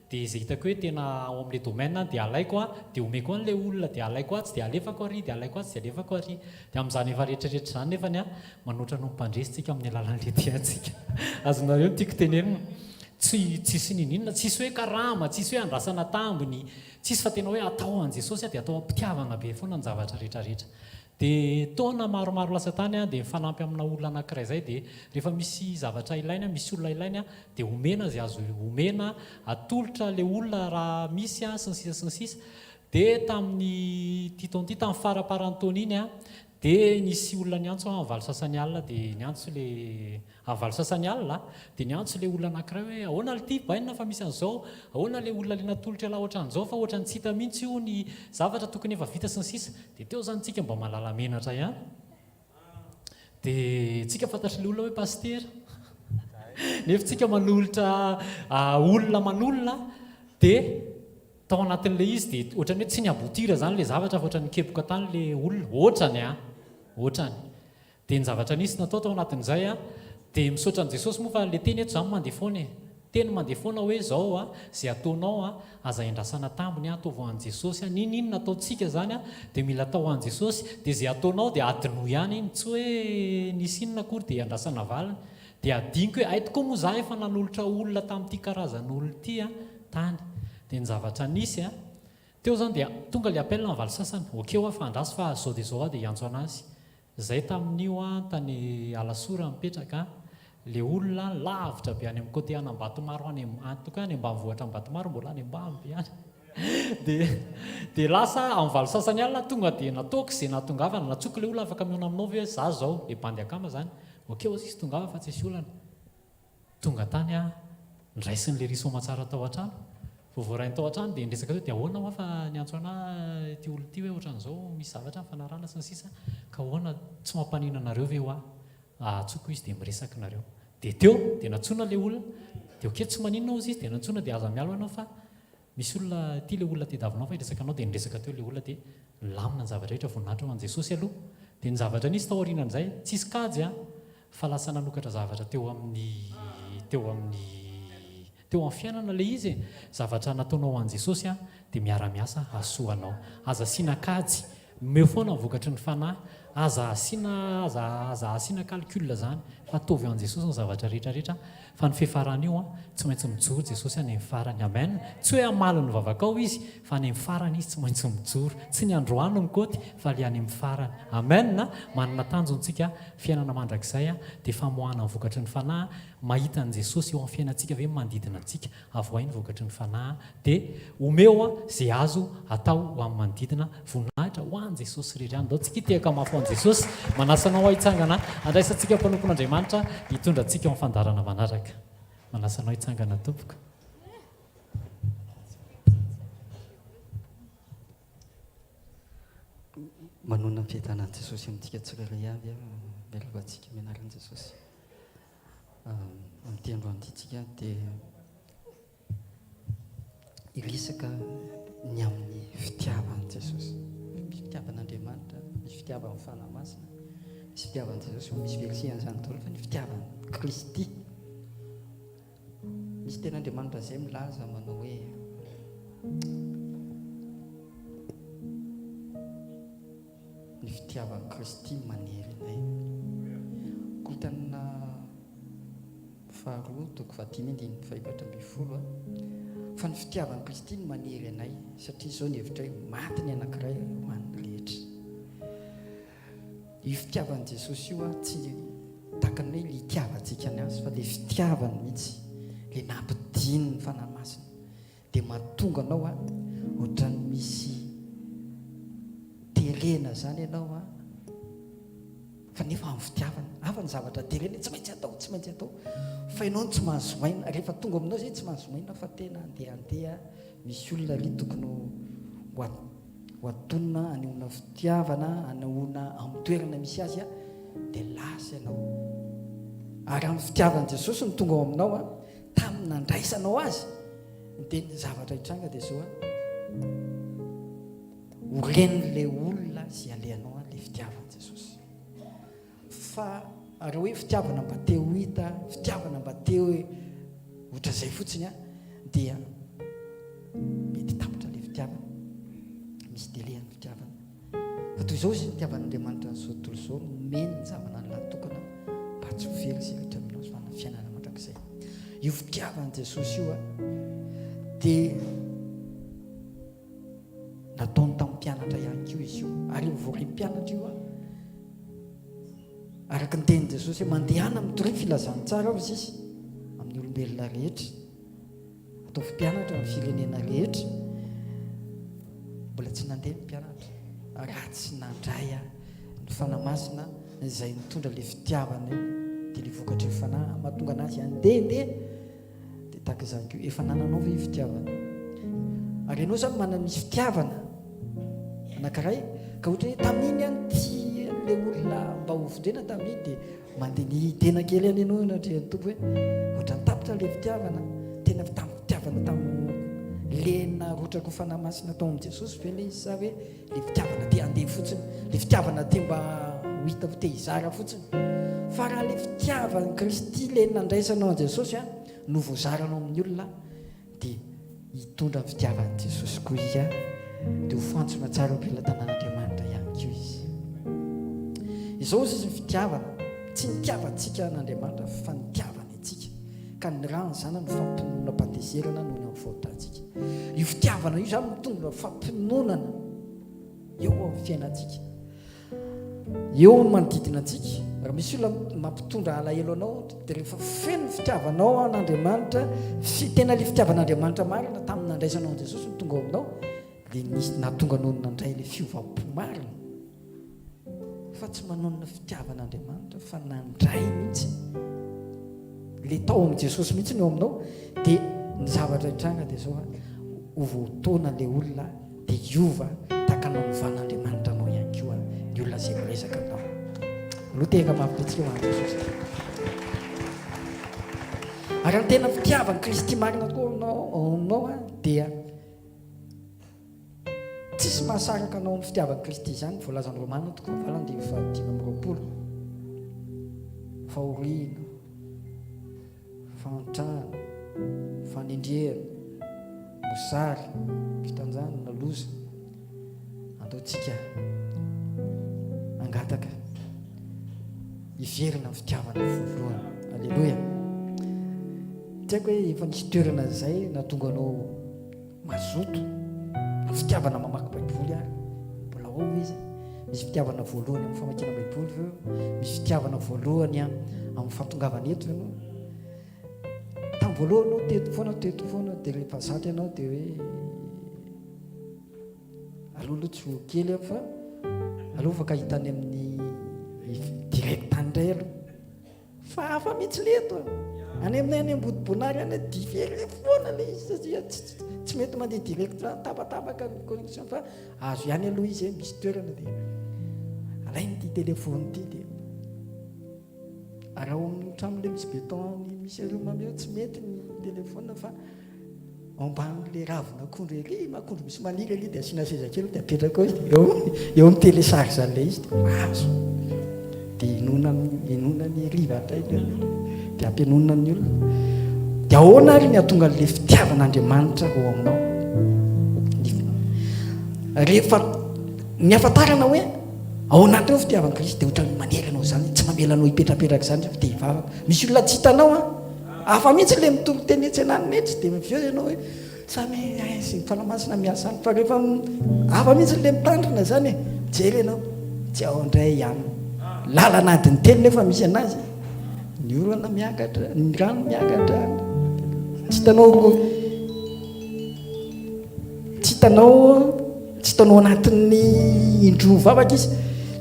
dia izay hitako hoe tena ao amin'ilay domaine dia alaiko dia omeko an'ilay olona dia alaiko tsy dia alefako ary dia alaiko tsy dia alefako ary dia amin'izany efa rehetrarehetra izany nefa ny manoatra no mpandresitsika amin'ny alalan'ilay tiantsika azonareo tiako tenenina tsisy ninina tsisy hoe karama tsisy hoe andrasana tambony tsisy fa tena hoe atao an Jesosy dia atao ampitiavana be foana ny zavatra rehetrarehetra dia taona maromaro lasa tany dia mifanampy amina olona anankiray izay dia rehefa misy zavatra ilaina misy olona ilaina dia omena izay azo omena atolotra ilay olona raha misy sy ny sisa dia tamin'ny tamin'ny faraparan'ny taona iny dia nisy olona niantso avalo sasany alina dia niantso le avalo sasany alina dia niantso le olona anankiray hoe ahoana ity bainina fa misy an'izao ahoana le olona le natolotra laha ohatran' izao fa ohatran'ny tsy hita mihitsy io ny zavatra tokony efa vita sy ny sisa dia teo zany tsika mba malala menatra ihany dia tsika fantatry le olona hoe pastera nefa tsika manolotra olona manolona dia tao anatin'ilay izy dia ohatrany hoe tsy ny abotira zany le zavatra fa ohatrany kepoka tany le olona ohatrany dia ny zavatra nisy natao tao anatin'izay dia misaotra an' Jesosy moa fa le teny eto zany mandeha foana teny mandeha foana hoe zao zay ataonao aza endrasana tambiny ataovao an' Jesosy ninino nataontsika zany dia mila atao an' Jesosy dia zay ataonao dia adino ihany iny tsy hoe nisy inona akory dia andrasana valiny dia adiniko hoe aitoko moa za efa nanolotra olona tamin'ity karazan'olona ity tany dia ny zavatra nisy teo zany dia tonga le appel navalo sasany okeo fa andraso fa zao dia zao dia hiantso anazy zay tamin'io tany alasora mipetraka le olona lavitra be any amin'ny côté Anambatomaro any toka any ambanivohitra Ambatomaro mbola any ambany ihany dia lasa amin'ny valo sasany alina tonga dia nataoko izay natongavana natsoky le olona afaka miona aminao ve za zao le bandy akama zany okeo sisy tongava fa tsy isy olana tonga tany ndraisiny le riso matsara tao an-trano voarainy tao an-trano dia ndresaka hoe dia ahoana hoa fa niantso ana ty olona ty hoe ohatran'izao misy zavatra fanarana sy ny sisa ka ahoana tsy mampanina anareo ve hoa atsoko izy dia miresaka nareo dia teo dia natsona le olona dia oke tsy maninona ozy izy dia natsona dia aza mialo anao fa misy olona ty le olona tediavinao fa hiresaka anao dia niresaka teo le olona dia lamina ny zavatra rehetra voninahitra ho an' Jesosy aloha dia ny zavatra nisy tao aorianan'izay tsisy kajy fa lasa nanokatra zavatra teo amin'ny fiainana le izy zavatra nataonao an' Jesosy dia miara-miasa asoanao aza asiana kajy meo foana vokatry ny fanahy aza asiana calcul zany fa ataovy an' Jesosy ny zavatra rehetrarehetra fa ny fihafaran'io tsy maintsy mijoro Jesosy any amin'ny farany amen tsy hoe amaly ny vavakao izy fa any amin'ny farany izy tsy maintsy mijoro tsy ny androany ny koty fa le any amin'ny farany amen manana tanjontsika fiainana mandrakizay dia famoahana ny vokatry ny fanahy mahita an' Jesosy eo amin'ny fiainantsika ve manodidina antsika avoainy vokatry ny fanahy dia omeo zay azo atao ho amin'ny manodidina voninahitra ho an' Jesosy rehetra any dao tsika tehaka mafo an' Jesosy manasanao hitsangana andraisantsika mpanompon'Andriamanitra hitondra antsika amin'ny fandarana manaraka manasanao hitsangana tompoko
manona ny fiadanan'i Jesosy amintsika tsirairay avy miaraka antsika mianaran'i Jesosy amin'ity androany itsika dia irisaka ny amin'ny fitiavan'i Jesosy misy fitiavan'Andriamanitra misy fitiavan'ny fanahy masina misy fitiavan'i Jesosy misy versen'izany daholo fa ny fitiavan'i Kristy misy ten'Andriamanitra izay milaza manao hoe ny fitiavan'i Kristy manery anay kotanina faharoa toko fahadimy andiny fahaefatra ambin'ny folo fa ny fitiavan'i Kristy no manery anay satria izao ny hevitra hoe maty ny anankiray ho an'ny rehetra io fitiavan'i Jesosy io tsy takany hoe le hitiavantsika ny azy fa le fitiavany mihitsy le nampidiny ny fanahy masina dia mahatonga anao ohatran'ny misy terena zany ianao fa nefa amin'ny fitiavana hafa ny zavatra terena tsy maintsy atao fa ianao tsy mahazomaina rehefa tonga aminao zay tsy mahazomaina fa tena andeha misy olona ry tokony ho atonina anehoana fitiavana anehoana amin'ny toerana misy azy dia lasa ianao ary amin'ny fitiavan'i Jesosy ny tonga ao aminao tamin'ny nandraisanao azy dia ny zavatra hitranga dia zao horen'ilay olona zay alehanao le fitiavan'i Jesosy fa ary hoe fitiavana mba te ho hita fitiavana mba te hoe ohatra izay fotsiny dia mety tapitra le fitiavana misy delehany fitiavana fa toy izao izy ny fitiavan'Andriamanitra n'izao tontolo izao meny ny zavana ny latokana mba tsy ho very izay rehetra aminao fa na fiainana mandrakizay io fitiavan'i Jesosy io dia nataony tamin'ny mpianatra ihany koa izy io ary io voray mpianatra io araka ny teny Jesosy hoe mandehana mitory filazantsara ao izy izy amin'ny olombelona rehetra ataovy mpianatra amin'ny firenena rehetra mbola tsy nandeha ny mpianatra raha tsy nandray ny fanamasina izay mitondra le fitiavana dia le vokatra fanahy mahatonga anazy andehandeha dia tahaka izany ko efa nananao ve fitiavana ary ianao zany manana misy fitiavana anankiray ka ohatra hoe tamin'iny any ty le olona mba hovodrena tamin'iny dia mandeha ny tena kely any ianao natria ny tompo hoe ohatra nytapitra le fitiavana tena tamin'ny fitiavana tamin'ny lena rotrako fanahy masina tao amin'i Jesosy ve le izy sa hoe le fitiavana te handeha fotsiny le fitiavana te mba ho hita te hizara fotsiny fa raha le fitiavana Kristy le nandraisanao an Jesosy no voazaranao amin'ny olona dia hitondra ny fitiavan'i Jesosy koa izy dia ho fantsona tsara am-pelatanan'Andriamanitra ihany koa izy izao izy ny fitiavana tsy nitiavantsika n'Andriamanitra fa nitiavana itsika ka ny rano zany no fampinonana mpandezerana noho ny amin'ny fahotantsika io fitiavana io zany mitondra fampinonana eo amin'ny fiainantsika eo ny manodidina antsika raha misy olona mampitondra alahelo anao dia rehefa feno fitiavanao an'Andriamanitra tena le fitiavan'Andriamanitra marina tamin'ny nandraisanao an Jesosy ny tonga aminao dia nisy nahatonga anao nandray le fiovam-po marina fa tsy manonona fitiavan'Andriamanitra fa nandray mihitsy le tao amin'i Jesosy mihitsy ny eo aminao dia ny zavatra hitranga dia zao ho voataona le olona dia hiova tahaka naovan'Andriamanitra anao ihany koa ny olona zay miresaka anao aloha tena mampitsika ho an'i Jesosy ary ny tena fitiavany Kristy marina tokoa aminao dia tsisy mahasaraka anao amin'ny fitiavany Kristy zany voalazan'ny Romana tokoa valany dia 5:20 fahoriana fantrana fanendrena mosary fitanjanana loza ataotsika angataka hiverina amin'ny fitiavana voalohany alleloia tsy haiko hoe efa nisy toerana zay nahatonga anao mazoto fitiavana mamaky baiboly ary mbola ao izy misy fitiavana voalohany amin'ny famakiana baiboly veo misy fitiavana voalohany amin'ny fatongavana eto ianao tamin'ny voalohany anao teto foana dia rehefa zatra ianao dia hoe aloha tsy ho kely fa aloha afaka hitany amin'ny directany indray aloha fa hafa mihitsy leto any aminay any ambodibonary any divere foana le izy satria tsy mety mandeha direct tapatapaka ny connexion fa azo ihany aloha izy misy toerana dia alainy ty telefony ty dia raha amin'ny tramole misy beton misy areo mameo tsy mety ny telefona fa amban'le ravin'akondro ery makondro misy maniry ery dia asiana seza kely dia apetraka ao izy eo amin'ny télécharge an'le izy dia azo dia inona ny rivatra dia ampianonana ny olona dia ahoana ary ny atonga le fitiavan'Andriamanitra ao aminao rehefa ny afantarana hoe ao anatinao fitiavan'i Kristy dia ohatra ny manery anao zany tsy mamelanao hipetrapetraka zany fa dia hivavaka misy olona tsy hitanao hafa mihitsy le mitolo teny etsy anany etsy dia miveo ianao hoe samy sy fanamasina miasa any fa rehefa hafa mihitsy le mitandrina zany jery ianao tsy ao indray ihany lalana adiny teny nefa misy anazy ny orana miakatra ny rano miakatra tsy hitanao anatin'ny indro vavaka izy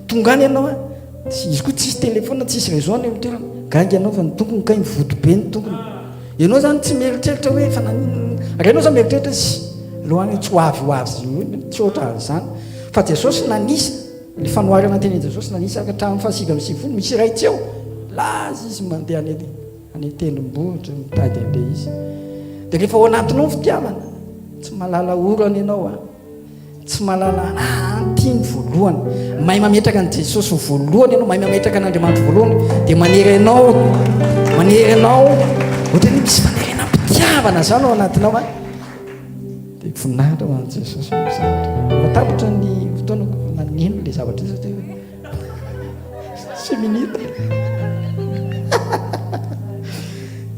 tonga any ianao izy koa tsisy telefona tsisy réseau any amin'ny toerana gaga ianao fa ny tompony ka mivoto be ny tompony ianao zany tsy mieritreritra hoe fa raha ianao zany mieritreritra sy lohany tsy hoavy tsy ohatra an'izany fa Jesosy nanisa le fanoharana teny Jesosy nanisa hatramin'ny 7:20 misy ray tsy eo laza izy mandeha any tendrombohitra mitady an'ilay izy dia rehefa ao anatinao fitiavana tsy malala orana ianao tsy malala antiny voalohany mahay mametraka an' Jesosy voalohany ianao mahay mametraka an'Andriamanitra voalohany dia manery anao ohatra hoe misy fanerena mpitiavana zany ao anatinao dia voninahitra ho an'i Jesosy matapitra ny fotoanako naneno le zavatra izy satria sy minita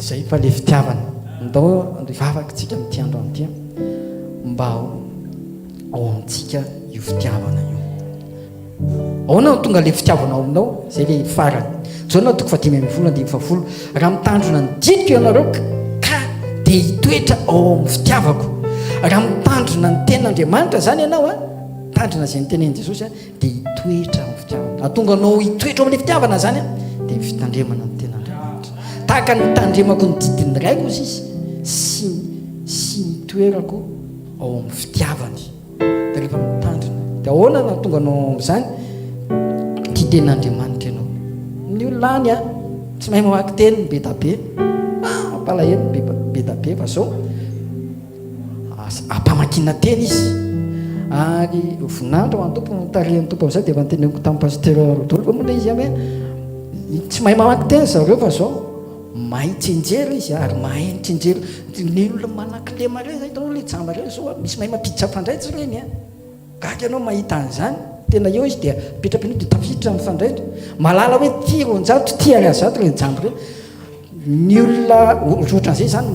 zay fa le fitiavana ndao vavaka tsika amin'ity andro amin'ity mba ao amintsika io fitiavana io ahoana no tonga le fitiavanao aminao zay le farany zaonao toko fa 10 raha mitandrona ny didiko ianareo ka dia hitoetra ao amin'ny fitiavako raha mitandrona ny ten'Andriamanitra zany ianao a mitandrona zay ny tenen'i Jesosy a dia hitoetra amin'ny fitiavana ahatonga anao hitoetra ao amin'ny fitiavana zany a dia fitandremana ny ten'Andriamanitra tahaka ny tandremako ny didiny raiko izy sy nitoerako ao amin'ny fitiavany dia rehefa mitandrina dia ahoana no ahatonga anao amin'izany tia ten'Andriamanitra ianao ny olonany a tsy mahay mamaky teny be da be palahelo be da be fa zao ampamakina teny izy ary voninandro an tompo tarihany tompo amin'izay dia efa nyteneniko tamin'ny pasteur Rodolphe moa izy hoe tsy mahay mamaky teny zareo fa zao mahay tsenjely izy ary mahay ny tsenjely ny olona manakilema reny zay hitanao le jamba reny zao misy mahay mampiditra fandraitsy reny a gaga ianao mahita an'izany tena eo izy dia petrapeno dia tafiditra amin'ny fandraitra malala hoe tia ronjato tia raha zato le jambo reny ny olona ohatran'izay zany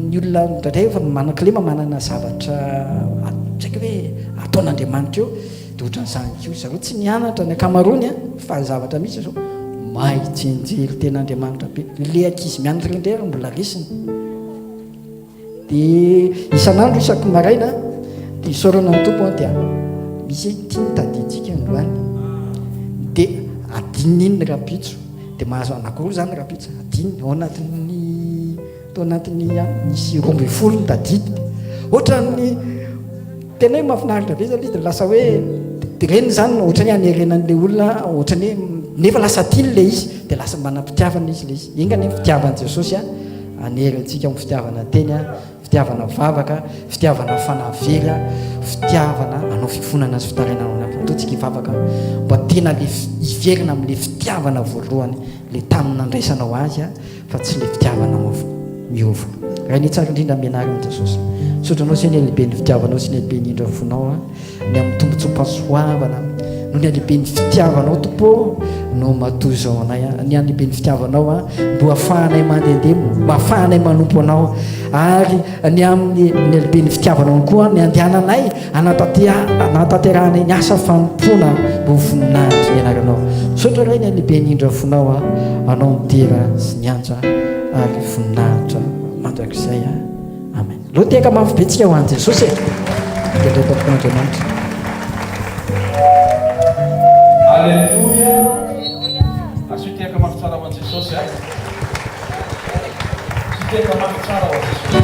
ny olona ndraindray efa manakilema manana zavatra tsaika hoe ataon'Andriamanitra eo dia ohatran'izany kio zareo tsy mianatra ny akamarony a fa zavatra misy zao mahay tsenjely ten'Andriamanitra be le ankizy mianatra rendrera mbola resiny dia isan'andro isaky maraina dia isaorana ny tompo dia misy tia nitadintsika androany dia adininy rapitso dia mahazo anankiroa zany rapitso adininy ao anatin'ny misy 12 nitadidy ohatran'ny tena hoe mahafinaritra be zany izy dia lasa hoe reny zany ohatrany hanerenan'le olona ohatrany hoe nefa lasa tiany le izy dia lasa manam-pitiavana izy le izy ingany fitiavan'i Jesosy a anery antsika amin'ny fitiavana teny a fitiavana vavaka fitiavana fanavela fitiavana anao fifonana sy fitarainana ataontsika hivavaka mba tena le hiverina amin'le fitiavana voalohany le tamin'ny nandraisanao azy a fa tsy le fitiavana miova raha ny tsara indrindra mianarana Jesosy sotranao sy ny lehibe ny fitiavanao sy ny lehibe ny indra fonao a ny amin'ny tombontsompasoavana no ny lehibe ny fitiavanao tompo no matozao anay ny lehibe ny fitiavanao a mbo ahafahanay mandehandeha mbo ahafahanay manompo anao ary ny amin'ny ny lehibe ny fitiavanao koa ny andehananay anatanterahanay ny asa fanompoana mbo voninahitra ny anaranao sotra ray ny lehibe ny indra fonao a anao mitera sy ny anja ary voninahitra mandrakizay a amen loha teka mafy betsika ho an'i Jesosy dia ndraitampoan'Andriamanitra
Alleluia. Asutiaka mafy tsara ho an'i Jesosy a asutiaka mafy tsara ho an'i Jesosy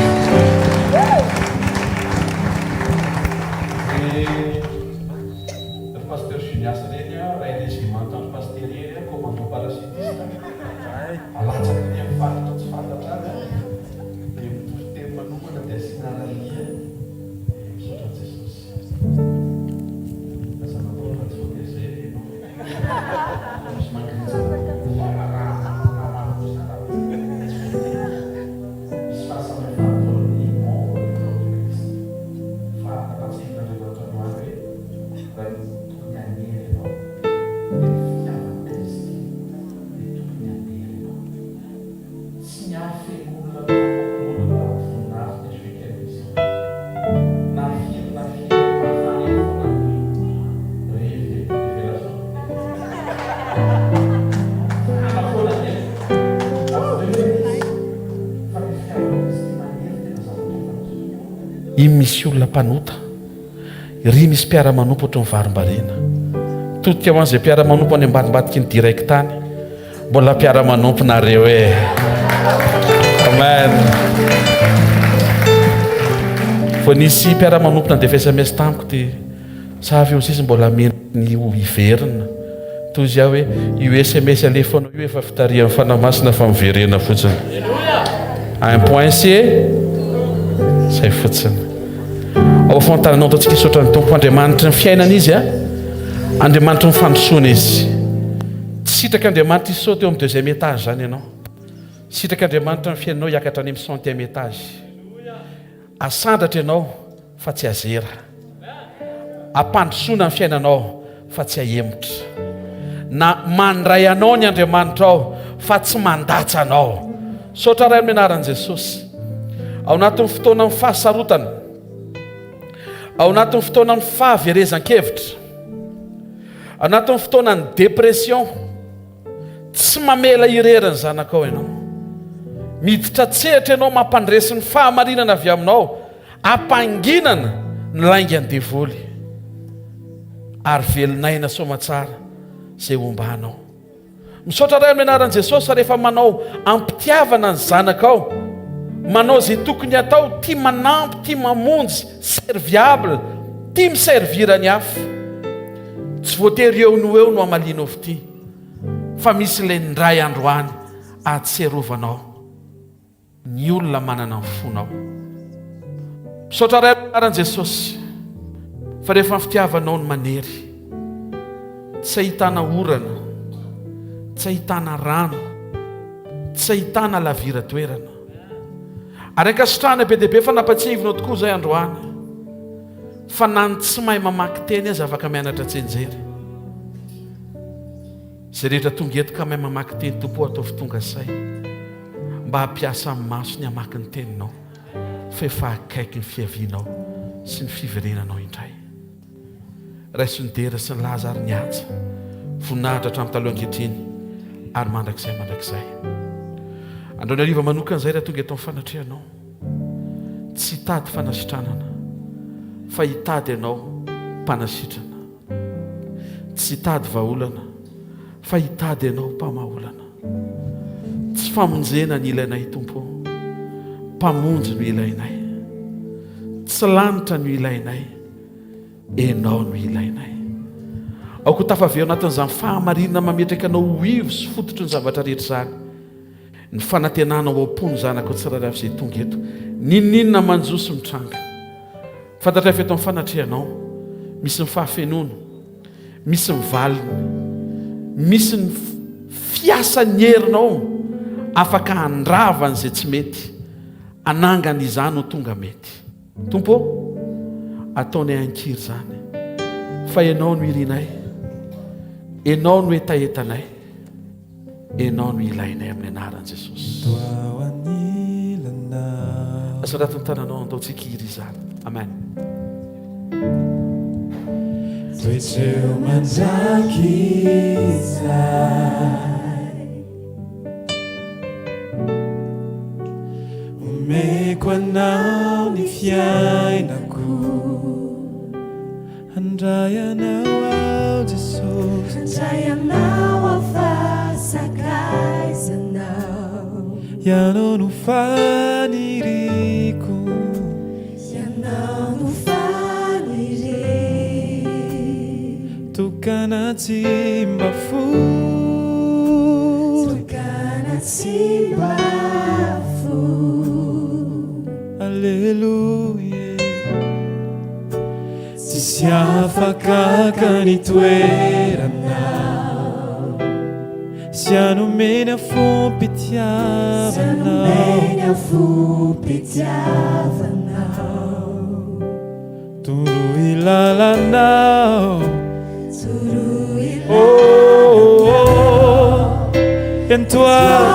le pasteur Junias reny a raha izy manontany pasteur reny a commandant parasitiste alatsaka ny amin'ny faritra tsy fantatra any dia mitotemy manomana dia asiana ralia misaotra Jesosy
iny misy olona mpanota ry misy mpiara-manompo ohatry ny varim-barena totika ho an'izay mpiara-manompo any ambadimbadiky ny direct tany mbola mpiara-manompo nareo e amen vo nisy mpiara-manompo nandefa SMS tamiko dia savy eo sisy mbola menany iverina toy izy aho hoe io SMS alefanao io efa fitarian'ny fanamasina fa miverena fotsiny un point c zay fotsiny ao fantaranao ataontsika isotra ny tompo Andriamanitra ny fiainana izy a Andriamanitra ny fandrosoana izy tsy sitraka Andriamanitra izy saute eo amin'ny 2e étage zany ianao sitraka Andriamanitra ny fiainanao hiakatra any amin'ny 100e étage asandatra ianao fa tsy azera ampandrosoana ny fiainanao fa tsy ahemotra na mandray anao ny Andriamanitra ao fa tsy mandatsa anao saotra ray amin'ny anaran'i Jesosy ao anatin'ny fotoana amin'ny fahasarotana ao anatin'ny fotoana amin'ny fahaverezan-kevitra anatin'ny fotoanany depression tsy mamela ireriny zanakao ianao miditra tsehatra ianao mampandresy ny fahamarinana avy aminao ampanginana ny laingany devoly ary velonaina somatsara zay ombanao misaotra ray amin'ny anaran'i Jesosy rehefa manao ampitiavana ny zanakao manao zay tokony atao tia manampy tia mamonjy serviable tia miservira ny hafa tsy voatery eo no eo no amaliana ovy fa misy ilay ndray androany atserovanao ny olona manana ny fonao misaotra ray amin'ny anaran'i Jesosy fa rehefa ny fitiavanao ny manery tsy ahitana orana tsy ahitana rano tsy ahitana lavira toerana ary ankasitrahana be deaibe fa nampatsivinao tokoa zay androany fa nany tsy mahay mamaky teny azy afaka mianatra tsenjery zay rehetra tonga eto ka mahay mamaky teny tompo ataovy tonga say mba hampiasa amin'ny maso ny hamaky ny teninao fa efa akaiky ny fiavianao sy ny fiverenanao indray raisonydera sy ny laza ary ny aja voninahitra hatramin'ny taloha ankehitriny ary mandrakizay andreo ny ariva manokana zay raha tonga eto amin'ny fanatrehanao tsy hitady fanasitranana fa hitady ianao mpanasitrana tsy hitady vahaolana fa hitady ianao mpamaholana tsy famonjena ny ilainay tompo mpamonjy no ilainay tsy lanitra no ilainay enao no ilainay aoko tafaveo anatin'izany fahamarinana mametraka anao ho ivo sy fototry ny zavatra rehetra zany ny fanantenana ho ampony zanako tsirairay avy zay tonga eto ninninona manjosy mitranga fantatra feto amin'ny fanatrehanao misy ny fahafenoana misy ny valiny misy ny fiasany herinao afaka handravany zay tsy mety anangany izany ho tonga mety tompo ataonay ankiry zany fa ianao no irinay ianao no etaetanay ianao no ilainay amin'ny anaran'i Jesosy asaratiny tananao andaotsika iry izany amen
toetreo manjaky izay omeko anao ny fiainako handray anao ao Jesosy
handray anao afasakaizanao
ianao no faniriko
ianao no faniriko
tokana tsimba fo
tokana tsimba fo
alleluia tsisy afaka ka ny toeranao sy anomeny
afom-pitiavanao
toroy lalanao en toi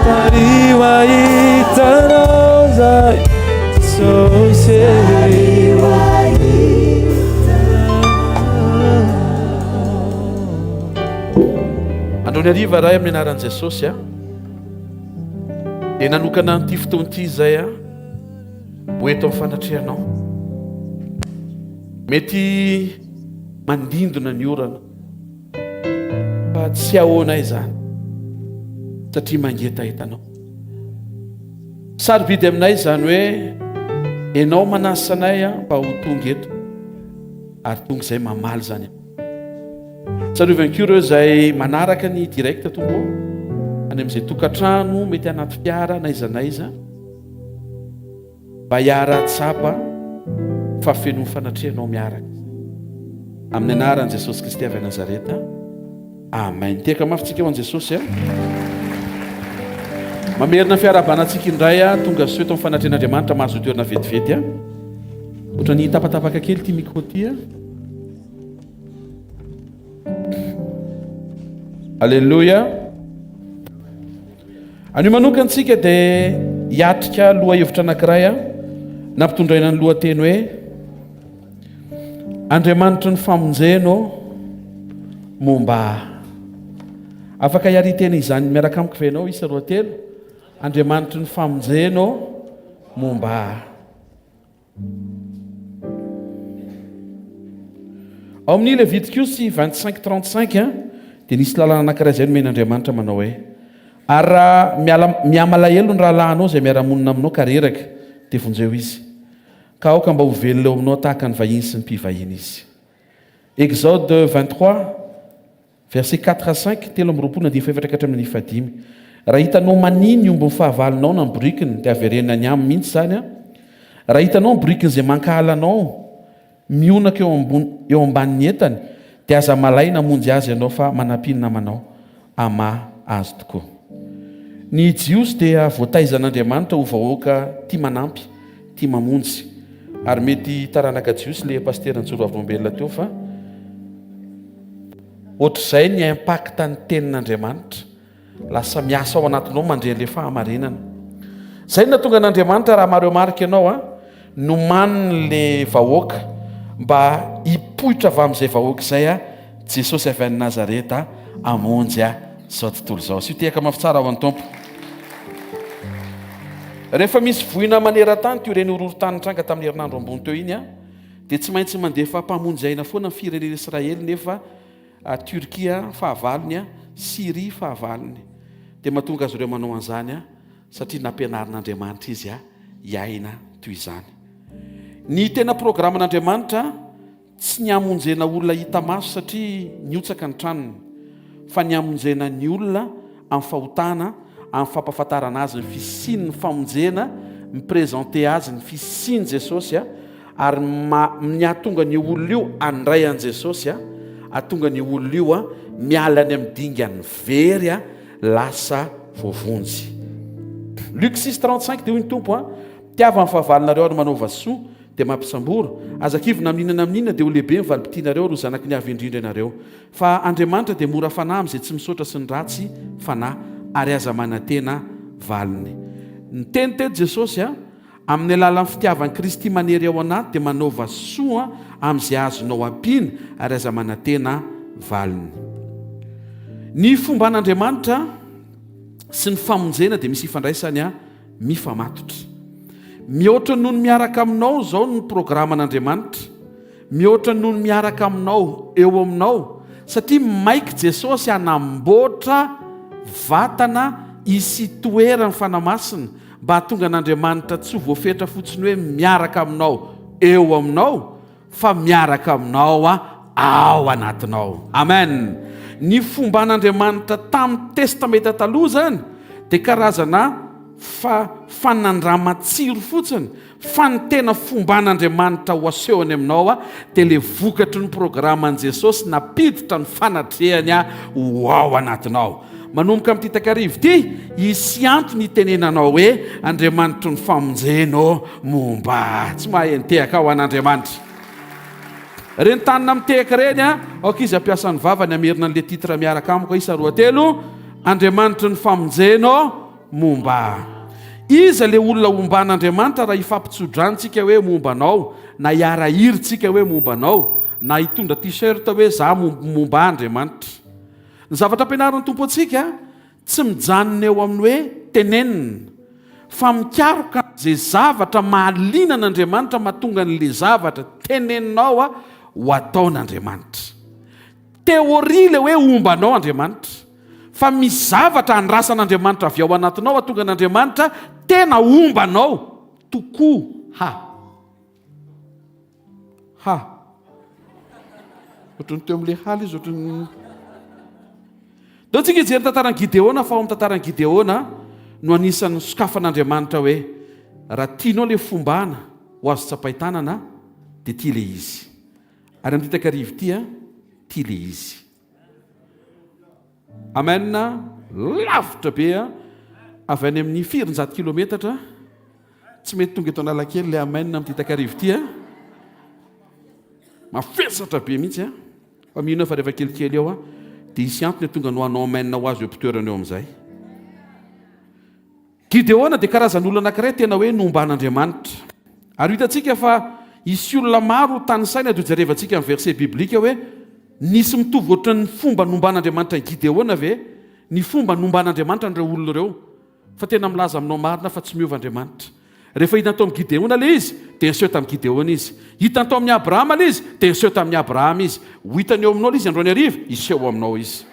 Tariwa zay Jesosy
androny ariva ray amin'ny anaran'i Jesosy dia nanokana an'ity fotoan'ity zay ho eto amin'ny fanatrehanao. Mety mandindona ny orana fa tsy ahoanay zany satria mangetahitanao. Sarobidy aminay zany hoe ianao manasanay mba ho tonga eto ary tonga izay mamaly zany. Tsarovany koa ireo izay manaraka ny direct tombo any amin'izay tokantrano mety anaty fiara na iza na iza mba hiara-tsapa fa feno fanatrehanao miaraka amin'ny anaran'i Jesosy Kristy avy Nazareta. Amen. Teka mafitsika eo an Jesosy mamerina fiarabanantsika indray tonga soeto amin'ny fanatrehan'Andriamanitra mahazo toerana vetivety ohatra ny tapatapaka kely ty micro ty. Alléluia. Anio manokantsika dia hiatrika loha hevitra anankiray nampitondraina ny lohateny hoe Andriamanitry ny famonjena Mombà ahy. Afaka hiaritena izany miaraka amiko ve ianao isa roa telo. Andriamanitry ny famonjena Mombà ahy. Ao amin'ny Levitikosy 25:35 dia nisy lalana anankiray izay nomen'Andriamanitra manao hoe ary raha miamalahelo ny rahalahinao izay miara-monina aminao ka reraka dia vonjeo izy ka aoka mba ho velona eo aminao tahaka ny vahiny sy ny mpivahiny izy. Exode 23 verset 4-5 telo amby roapolo na dimy faefatra ka hatramin'ny fadimy. Raha hitanao maniny omby ny fahavalinao na ny borikiny dia averenina ny aminy mihitsy zany. Raha hitanao ny borikiny izay mankahalanao mionaka eo ambanin'ny entany dia aza malay namonjy azy ianao fa manam-pinina manao ama azy tokoa. Ny jiosy dia voataizan'Andriamanitra ho vahoaka tia manampy, tia mamonjy. Ary mety taranaka jiosy le paster Njoro Avolombelona teo fa ohatr'izay ny impacta ny tenin'Andriamanitra lasa miasa ao anatinao mandre le fahamarinana. Zay natonga an'Andriamanitra raha mareo marika ianao nomaniny le vahoaka mba hipoitra avy amin'izay vahoaka izay Jesosy avy any Nazareta amonjy zao tontolo zao. Sy tehaka mafy tsara ho an'ny Tompo. Rehefa misy voina maneran-tany teo ireny horohorontany tranga tamin'ny herinandro ambony teo iny dia tsy maintsy mandefa mpamonjy aina foana ny firenena Israely nefa Turkia fahavalony Syria fahavalony dia mahatonga azy ireo manao an'izany satria nampianarin'Andriamanitra izy hiaina toy izany. Ny tena programan'Andriamanitra tsy ny hamonjena olona hita maso satria niotsaka ny tranony fa ny hamonjena ny olona amin'ny fahotana amin'ny fampahafantarana azy ny fisiany ny famonjena miprezente azy ny fisiany Jesosy ary ny ahatonga ny olona io andray an Jesosy ahatonga ny olona io miala any amin'ny dingany very lasa voavonjy. Luc 6:35 dia hoy ny Tompo tiava ny fahavalinareo ary manaova soa dia mampisamboro azakivina amin'inana amin'inona dia ho lehibe ny valim-pitinareo ro zanaky ny avy indrindra ianareo fa Andriamanitra dia mora fanahy amin'izay tsy misaotra sy ny ratsy fanahy ary aza manantena valiny. Ny teny teto Jesosy amin'ny alalan'ny fitiavan'i Kristy manery ao anaty dia manaova soa amin'izay azonao ampiana ary aza manantena valiny. Ny fomba an'Andriamanitra sy ny famonjena dia misy ifandraisany mifamatotra. Mihoatra noho ny miaraka aminao zao ny programan'Andriamanitra, mihoatra noho ny miaraka aminao eo aminao satria maiky Jesosy hanamboatra vatana isitoerany fanamasina mba hahatonga an'Andriamanitra tsy ho voafetra fotsiny hoe miaraka aminao eo aminao fa miaraka aminao ao anatinao. Amen. Ny fomba an'Andriamanitra tamin'ny testamenta taloha zany dia karazana fanandramatsiro fotsiny fa ny tena fomba an'Andriamanitra ho asehony aminao dia le vokatry ny programan Jesosy napiditra ny fanatrehany ho ao anatinao. Manomboka amin'ity takarivo ity isy antony itenenanao hoe Andriamanitra ny famonjena Mombà. Tsy mahay nitehaka ao an'Andriamanitra. reny tanina miteka reny a aoka izy ampiasany vavany amerina an'le titre miaraka amiko isa roatelo Andriamanitry ny famonjena momba iza le olona omban'Andriamanitra raha ifampitsodranotsika hoe mombanao na iarahirytsika hoe mombanao na hitondra t-shirt hoe za momba Andriamanitra ny zavatra ampianarany tompo atsika tsy mijanona eo amin'ny hoe tenenina fa mikaroka zay zavatra mahalinan'Andriamanitra mahatonga n'le zavatra teneninao a ho ataon'Andriamanitra teoria le hoe ombanao Andriamanitra fa misy zavatra andrasan'Andriamanitra avy ao anatinao atonga n'Andriamanitra tena ombanao tokoa ohatrany teo amin'le haly izy ohatrany dao tsika hijery tantarany Gideona fa ao amin'ny tantarany Gideona no anisan'ny sokafan'Andriamanitra hoe raha tianao le fombana ho azo tsapaitanana dia tia le izy ary amin'ny takarivo tia le izy amen lavitra be avy any amin'ny 400 kilometatra tsy mety tonga eto Analakely le amen amin'ny takarivo tia mafesatra be mihitsy fa mino fa rehefa kelikely eo dia isy antony tonga no anao amen ho azy eo mpitoerana eo amin'izay Gideona dia karazan'olona anankiray tena hoe nomban'Andriamanitra ary hitantsika fa isy olona maro tany saina dia jerevantsika amin'ny verset biblika hoe nisy mitovy ohatry ny fomba nomban'Andriamanitra Gideona ve ny fomba nomban'Andriamanitra n'ireo olona ireo fa tena milaza aminao marina fa tsy miova Andriamanitra rehefa hita tao amin'ny Gideona le izy dia niseho tamin'ny Gideona izy hita tao amin'ny Abrahama le izy dia niseho tamin'ny Abrahama izy ho hitany eo aminao le izy androany ariva hiseho aminao izy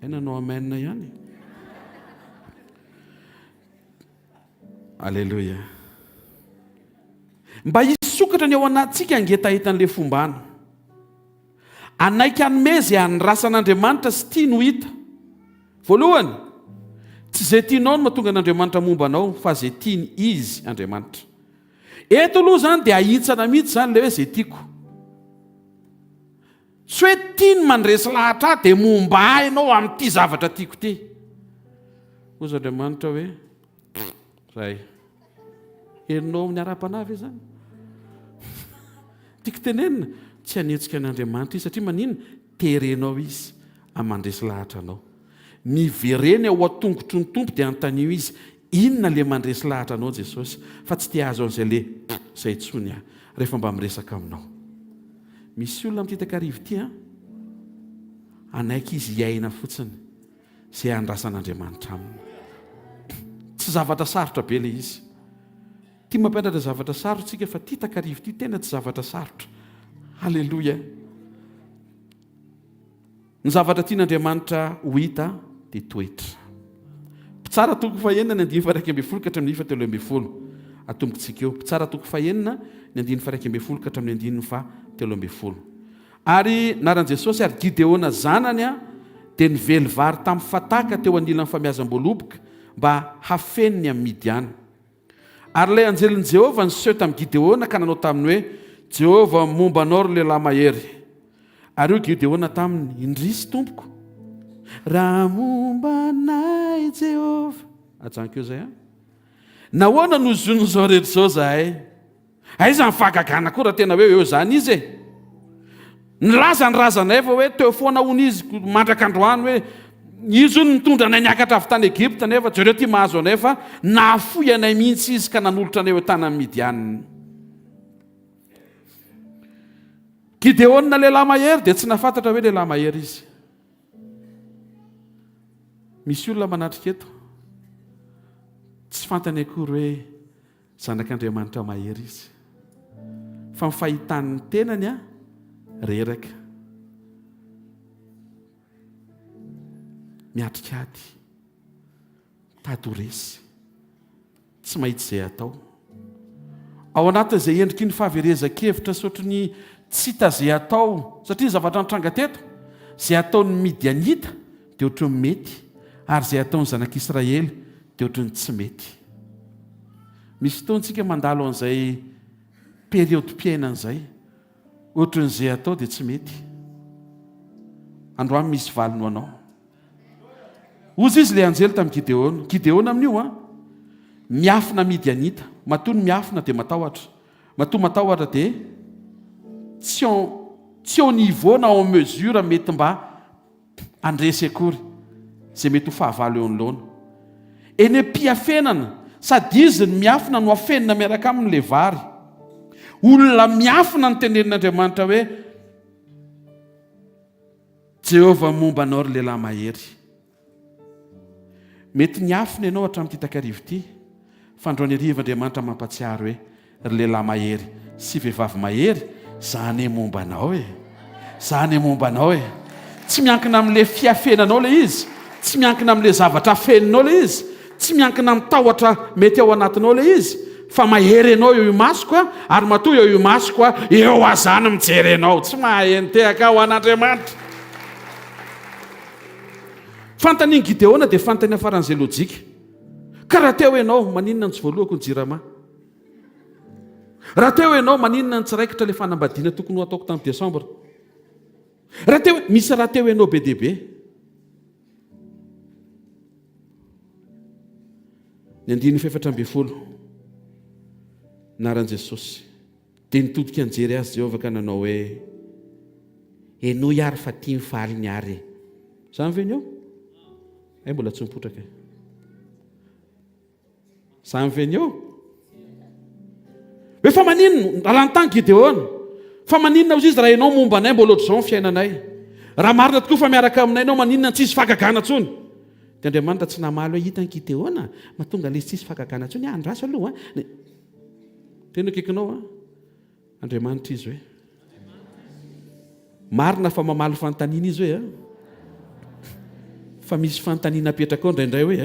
enanao amen ihany Alleluia mba hisokatra ny ao anatsika angetahitan'le fombana anaiky anome zay anrasan'Andriamanitra sy tia no hita voalohany tsy zay tianao no mahatonga n'Andriamanitra momba anao fa zay tiany izy Andriamanitra eto aloha zany dia ahitsana mihitsy zany le hoe zay tiako tsy hoe tiany mandresy lahatra dia momba ahy ianao amin'ity zavatra tiako ty ozy Andriamanitra hoe zay herinao amin'ny ara-panavy zany tiako tenenina tsy hanetsika an'Andriamanitra izy satria manino terenao izy amandresy lahatra anao mivereny ao atongotry ny tompo dia antanio izy inona le mandresy lahatra anao Jesosy fa tsy tia azo an'izay le zay tsony rehefa mba miresaka aminao misy olona amin'ity takarivo ity anaiky izy hiaina fotsiny zay andrasan'Andriamanitra aminy tsy zavatra sarotra be le izy tia mampianatra zavatra sarotra tsika fa tia takarivo ity tena tsy zavatra sarotra halleloia ny zavatra tian'Andriamanitra ho hita dia toetra mpitsara toko fahenina ny 9:1 ka hatramin'ny 9:13 atombokontsika eo mpitsara toko fahenina ny 9:1 ka hatramin'ny 9:13 ary naran'i Jesosy ary Gideona zanany dia nively vary tamin'ny fataka teo anilan'ny famiazam-boaloboka mba hafeniny amin'ny Midiana ary ilay anjelin'i Jehovah niseho tamin'ny Gideona ka nanao taminy hoe Jehovah momba anao ry lehilahy mahery ary io Gideona taminy indrisy tompoko raha momba anay Jehovah ajaniko eo zay nahoana no zony zao rehetra zao zahay aiza mifahagagana koa raha tena hoe eo zany izy nilaza ny razanay fa hoe teo foana hony izy mandrakandroany hoe izy ony nitondra anay niakatra avy tany Egypta nefa jereo ty mahazo anay fa nafoy anay mihitsy izy ka nanolotra anay hoe tany Midiana Gideona lehilahy mahery dia tsy nafantatra hoe lehilahy mahery izy misy olona manatrika eto tsy fantany akory hoe zanak'Andriamanitra mahery izy fa ny fahitany tenany reraka miatrikady tady resy tsy mahitsy izay atao ao anatin'izay endriky ny fahaverezan-kevitra sotry ny tsy hita izay atao satria zavatra nitranga teto izay ataon'ny Midianita dia ohatry ny mety ary izay ataon'ny zanak'Israely dia ohatry ny tsy mety misy fotoantsika mandalo an'izay periodi-piainan'izay ohatry n'izay atao dia tsy mety androany misy valino anao ozy izy le anjely tamin'ny Gideona amin'io miafina Midianita matony miafina dia matahotra matoa matahotra dia tsy au niveau na en mesure mety mba andresy akory zay mety ho fahavalo eo anoloana. Eny am-piafenana sady izy ny miafina no afenina miaraka amin'le vary. Olona miafina ny tenenin'Andriamanitra hoe Jehovah momba anao ry lehilahy mahery. Mety niafina ianao hatramin'ity takarivo ity, fa androany hariva Andriamanitra mampatsiaro hoe ry lehilahy mahery sy vehivavy mahery, zany momba anao e, zany momba anao e. Tsy miankina amin'le fiafenanao le izy, tsy miankina amin'le zavatra afeninao le izy, tsy miankina amin'ny tahotra mety ao anatinao le izy, fa mahery ianao eo masoko ary matoa eo masoko eo azany mijery ianao. Tsy maheno tehaka ho an'Andriamanitra. Fantaniany Gideona dia fantany afaran'izay lojika. Ka raha teo ianao maninona ny tsy voalohako ny jirama? Raha teo ianao maninona ny tsiraikitra ilay fanambadiana tokony ho ataoko tamin'ny Desambra? Raha teo misy raha teo ianao be dia be. Ny 1:7 naran'i Jesosy dia nitodika anjery azy Jehovah ka nanao hoe eno iary fa tia mifaly ny ary. Zany ve niao? Mbola tsy mipotraka. Zany ve niao? Hoe fa maninona alantany Gideona? Fa maninona ozy izy raha ianao momba anay mbola ohatr'izao ny fiainanay? Raha marina tokoa fa miaraka aminay ianao maninona tsisy fahagagana tsony? Dia Andriamanitra tsy namaly hoe hitany Gideona mahatonga le tsisy fahagagana tsony andraso aloha. Tena kekinao Andriamanitra izy hoe marina fa mamaly fanontaniana izy hoe fa misy fanontaniana apetraka ao indraindray hoe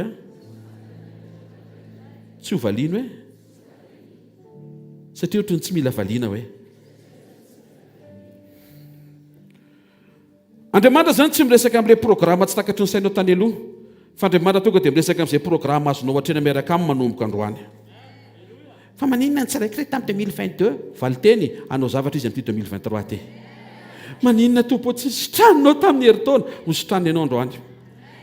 tsy ho valiana hoe satria ohatrany tsy mila valiana hoe. Andriamanitra zany tsy miresaka amin'ilay programa tsy takatry ny sainao tany aloha, fa Andriamanitra tonga dia miresaka amin'izay programa azonao hatrena miaraka amin'ny manomboka androany. Fa maninona ny tsiraikirety tamin'ny 2022 valiteny anao zavatra izy amin'ity 2023 ty. Maninona tompo tsy sitranonao tamin'ny heritaona ho sitrany ianao androany.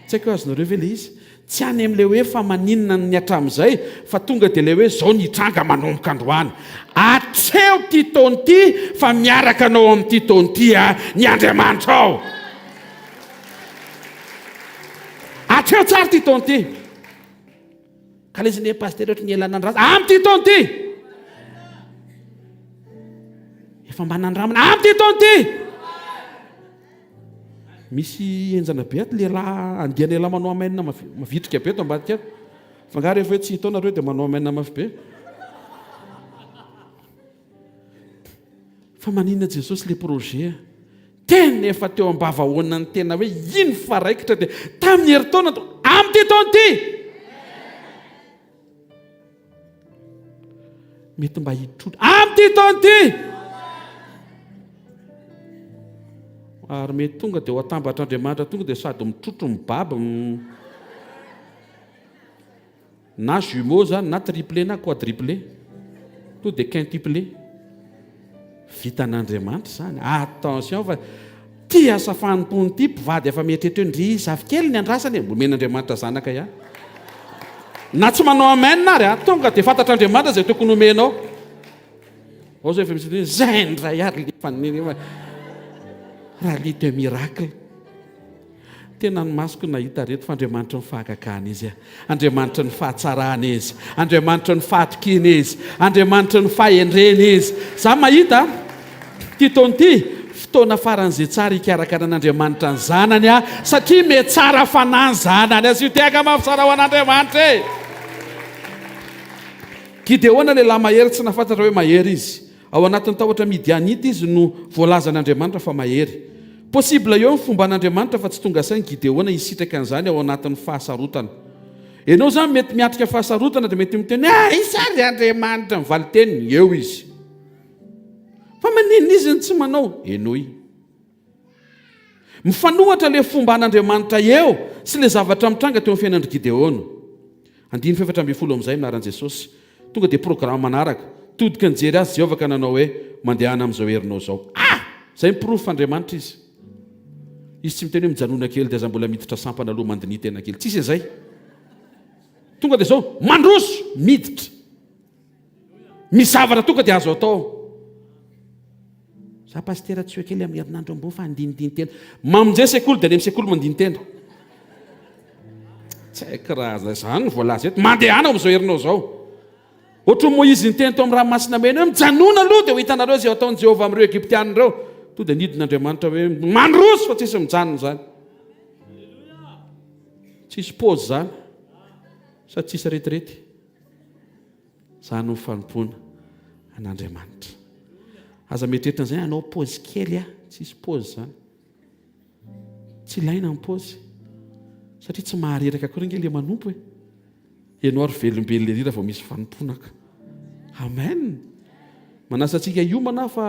Tsy haiko azonareo ve le izy tsy any amin'ilay hoe fa maninona ny hatramin'izay fa tonga dia ilay hoe zao ny hitranga manomboka androany. Atreo ty taona ity fa miaraka anao amin'ity taona ity ny Andriamanitra ao. Atreo tsara ty taona ity. Ka le izy pasteur ohatry ny elana andrasa amin'ity taona ity. Efa mba nandramana amin'ity taona ity. Misy enjana be ato lehilahy andiana lehilahy manao amainina mavitrika be eto ambadika ato. Fa rehefa hoe tsy hitaona reo dia manao amainina mafy be. Fa maninona Jesosy le projet tena efa teo ambavahoana ny tena hoe iny faraikitra dia tamin'ny heritaona amin'ity taona ity. Mety mba hitrotro amin'ity taona ity. Ary mety tonga dia ho atambatr'Andriamanitra tonga dia sady mitrotro mibaba na jumeau zany na triplé na quadruplé to dia quintuplé. Vitan'Andriamanitra zany. Attention fa ty asa fanompony ty mpivady efa mietrehitra ndry zafikely ny andrasany omen'Andriamanitra zanaka ihany. Na tsy manao amainina ary tonga dia fantatr'Andriamanitra zay tokony omenao. Ao zay efa misy zay ndray ary le réalité miracle. Tena ny masoko nahita reto fa Andriamanitra ny fahagagana izy. Andriamanitra ny fahatsarana izy. Andriamanitra ny fahatokina izy. Andriamanitra ny fahendrena izy. Za mahita ty taona ity fotoana faran'izay tsara hikarakara an'Andriamanitra ny zanany satria me tsara fanahy ny zanany azy io tehaka mafitsara ho an'Andriamanitra e. Gideona lehilahy mahery tsy nafantatra hoe mahery izy. Ao anatin'ny tahotra Midianita izy no voalazan'Andriamanitra fa mahery. Possible eo ny fomba an'Andriamanitra fa tsy tonga sainy Gideona hisitraka an'izany ao anatin'ny fahasarotana. Ianao zany mety miatrika fahasarotana dia mety miteny isary Andriamanitra ny valiteniny eo izy. Fa maninona izy ny tsy manao? Enoy. Mifanohatra le fomba an'Andriamanitra eo sy le zavatra mitranga teo amin'ny fiainan'i Gideona. 7:10 amin'izay minaran'i Jesosy. Tonga dia programa manaraka. Todika nijery azy Jehovah ka nanao hoe mandehana amin'izao herinao zao. Zay miprofo Andriamanitra izy. Izy tsy miteny hoe mijanona kely dia aza mbola miditra sampana aloha mandini tena kely. Tsisy izay. Tonga dia zao mandroso miditra. misy zavatra tonga dia azo atao. Za pastera tsy hoe kely amin'ny herinandro ambony fa andinidiny tena. Mamonjay sekoly dia any amin'ny sekoly mandiny tena. Tsy haiko raha zany voalaza eto. Mandehana amin'izao herinao zao. Ohatra Moïse niteny tao amin'ny ranomasina mena hoe mijanona aloha dia ho hitanareo izay ataon'i Jehovah amin'ireo Egyptianina ireo. To dia nidin'Andriamanitra hoe mandroso fa tsisy mijanona zany. Tsisy pôzy zany. Sady tsisy retirety. Zany no fanompoana an'Andriamanitra. Aza mieritreritra an'izay anao pôzy kely tsisy pôzy zany. Tsy ilaina ny pôzy. Satria tsy mahareraka akory nge ilay manompo e. Ianao ary velombelona irira vao misy fanomponaka. Amen. Manasa antsika hiomana fa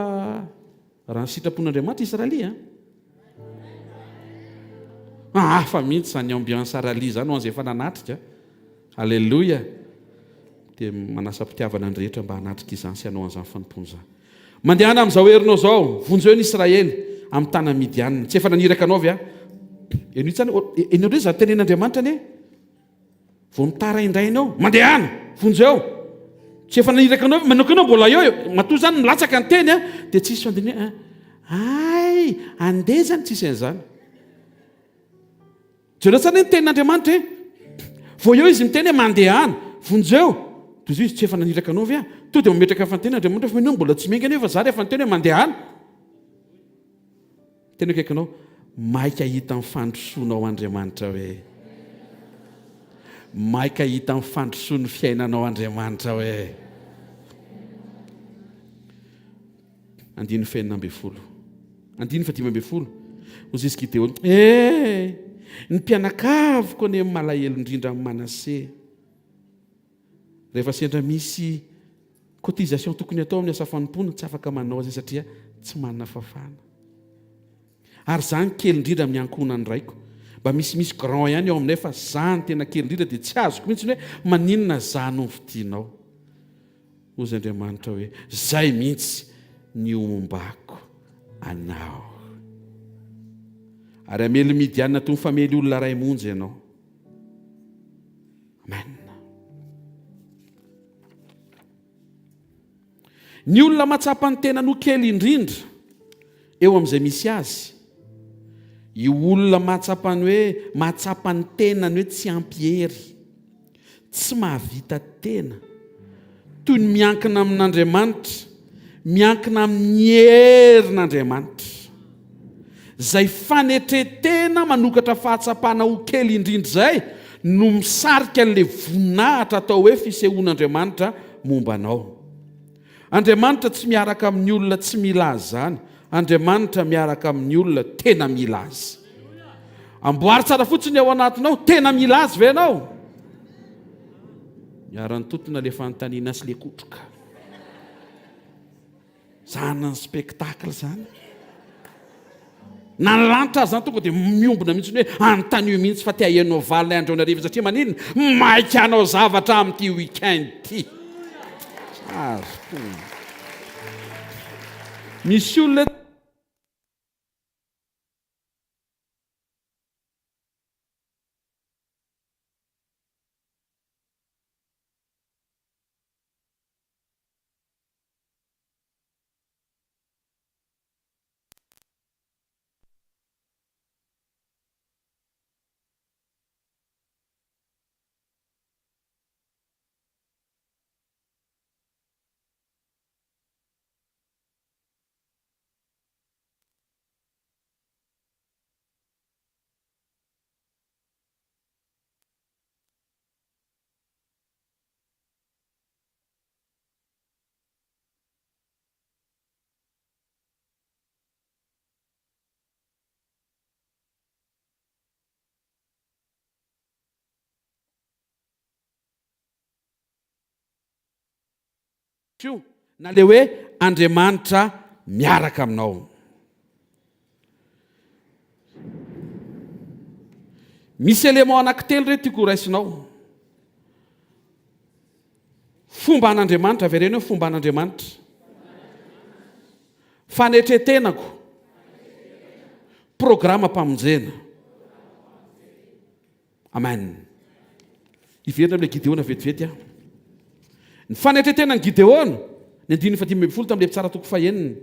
raha ny sitrapon'Andriamanitra Israelia. Fa mihitsy zany ambiance aralia zany ho an'izay efa nanatrika. Alleluia. Dia manasa mpitiavana ny rehetra mba hanatrika izany sy hanao an'izany fanompona izany. Mandehana amin'izao herinao zao, vonjeo ny Israely amin'ny tana Midianina. Tsy efa naniraka anao avy enao ndray za tenen'Andriamanitra ane. Vao mitara indray ianao, mandehana, vonjeo. Tsy efa naniraka anao, manao anao mbola eo. Matoa zany milatsaka ny teny dia tsisy fandiniana. Ay, andeha zany tsisy an'izany. Jereo tsara ny tenin'Andriamanitra vao eo izy miteny mandehana, vonjeo. Toy izy tsy efa naniraka anao avy to dia mametraka fanten'Andriamanitra fa ianao mbola tsy menga anefa za rehefa niteny hoe mandehana. Teny akaikinao, maika hita amin'ny fandrosoanao Andriamanitra hoe. Maika hita amin'ny fandrosoan'ny fiainanao Andriamanitra hoe. Andiny fainina amby folo. Andiny fa 5 ozy izy Gideon. Ny mpianakaviko any amin'ny malahelo indrindra amin'ny Manase. Rehefa sendra misy cotisation tokony atao amin'ny asa fanompona tsy afaka manao azy satria tsy manana fafana. Ary zany kely indrindra amin'ny ankohonany raiko. Mba misy grand ihany eo aminay fa zany tena kely indrindra dia tsy azoko mihitsy hoe maninona zany no vidianao. Ozy Andriamanitra hoe zay mihitsy ny omombako anao. Ary amely Midianina toy ny famely olona ray monjy ianao. Amen. Ny olona matsapa ny tena no kely indrindra eo amin'izay misy azy. Io olona matsapa ny tenany hoe tsy ampiery, tsy mahavita tena, toy ny miankina amin'Andriamanitra, miankina amin'ny herin'Andriamanitra. Zay fanetretena manokatra fahatsapana ho kely indrindra zay no misarika an'ilay voninahitra atao hoe fisehoan'Andriamanitra momba anao. Andriamanitra tsy miaraka amin'ny olona tsy mila azy zany. Andriamanitra miaraka amin'ny olona tena mila azy. Amboary tsara fotsiny ao anatinao, tena mila azy ve ianao? Miarany totona le fanontaniana sy le kotroka. Zany ny spectacle zany. Na ny lanitra zany tonga dia miombona mihitsy hoe anontany io mihitsy fa tia ianao valina andro anariva satria maninona? Maika anao zavatra amin'ity weekend ity. Misy olona na le hoe Andriamanitra miaraka aminao. Misy élément anankitelo reto tiako raisinao. Fomba an'Andriamanitra avereny hoe fomba an'Andriamanitra. Fanetretenako. Programa Famonjena. Amen. Iverina amin'ilay Gideona vetivety. Ny fanetretenan'i Gideona ny 15 tam'le mpitsara toko faheniny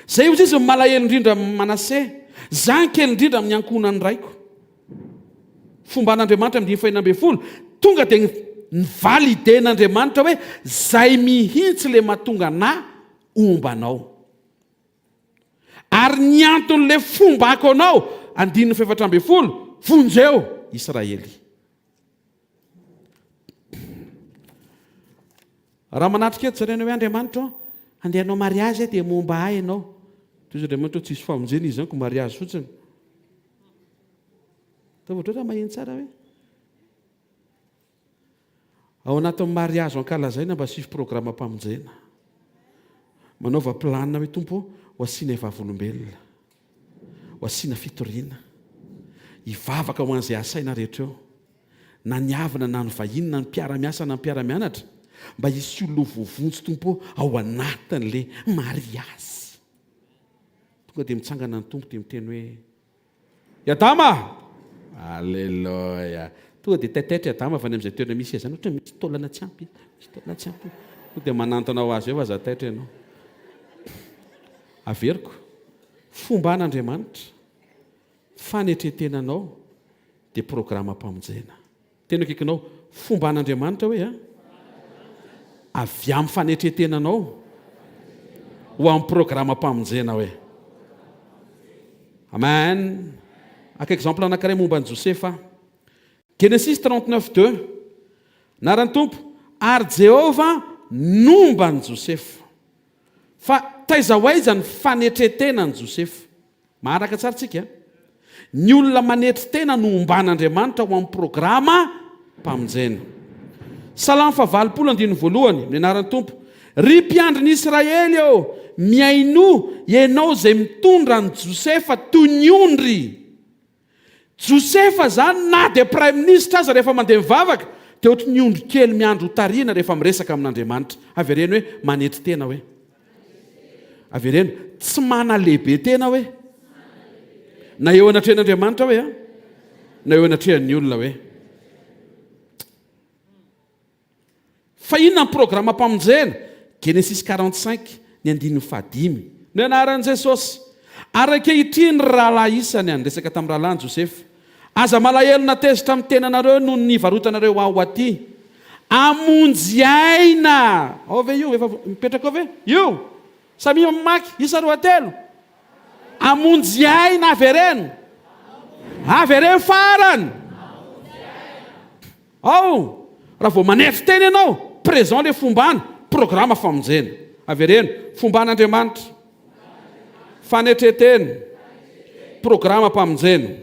zay ozy izy malahelo indrindra manase zany kely indrindra amin'ny ankonany raiko fomba an'andriamanitra amin'ny 15 tonga dia ny validen'andriamanitra hoe zay mihitsy le mahatonga na ombanao ary ny anton'le fomba ako anao 17 vonjeo Israely. Raha manatrika eto zarena hoe Andriamanitra andehanao mariazy dia Mombà ahy ianao. Toy izy Andriamanitra tsisy famonjena izy zany ko mariazy fotsiny. Tavotro raha maheno tsara hoe ao anatin'ny mariazy ankalazaina mba sisy programa mpamonjena. Manaova planina hoe tompo ho asiana vavolombelona, ho asiana fitoriana, hivavaka ho an'izay asaina rehetra eo, na ny avina na ny vahiny na ny mpiara-miasa na ny mpiara-mianatra, mba hisy olona vovontsy tompo ao anatin'le mariazy. Tonga dia mitsangana ny tompo dia miteny hoe Yadama! Alleluia! Tonga dia taitaitra Yadama avy any amin'izay toerana misy zany ohatra misy taolana tsy ampy, misy taolana tsy ampy. Tonga dia manantona ho azy eo fa za taitra ianao. Averiko, fomba an'Andriamanitra, fanetretenanao dia programa mpamonjena. Tena kikinao, fomba an'Andriamanitra hoe avy amin'ny fanetretenanao ho amin'ny programa mpamonjena hoe. Amen. Aka exemple anankiray momba an'i Josefa. Genesis 39:2. Naran'ny tompo, ary Jehova nomba an'i Josefa. Fa taiza ho aiza ny fanetretenan'i Josefa. Maharaka tsara tsika. Ny olona manetry tena no omban'Andriamanitra ho amin'ny programa mpamonjena. Salamo 20:1 ny anaran'ny tompo, ry mpiandry ny Israely eo, miaino ianao izay mitondra ny Josefa toy ny ondry. Josefa zany na dia prime ministre aza rehefa mandeha mivavaka dia ohatry ny ondry kely miandro tariana rehefa miresaka amin'Andriamanitra. Avereny hoe manetry tena hoe. Avereny tsy mana lehibe tena hoe. Na eo anatrehan'Andriamanitra hoe na eo anatrehan'ny olona hoe. Fa inona ny programa mpamonjena? Genesis 45 ny 15. Ny anaran'i Jesosy, araka hitriny rahalahy isany any resaka tamin'ny rahalahy Josefa. Aza malahelo natezitra amin'ny tenanareo noho ny varotanareo ao aty. Amonjy aina. Ao ve io efa mipetraka ao ve? Io. Samy mamaky isa 2. Amonjy aina avereno. Avereno farany. Ao. Raha vao manefy teny ianao, présent le fombany, programa famonjena. Avereno, fomban'Andriamanitra, fanetreteny, programa mpamonjena.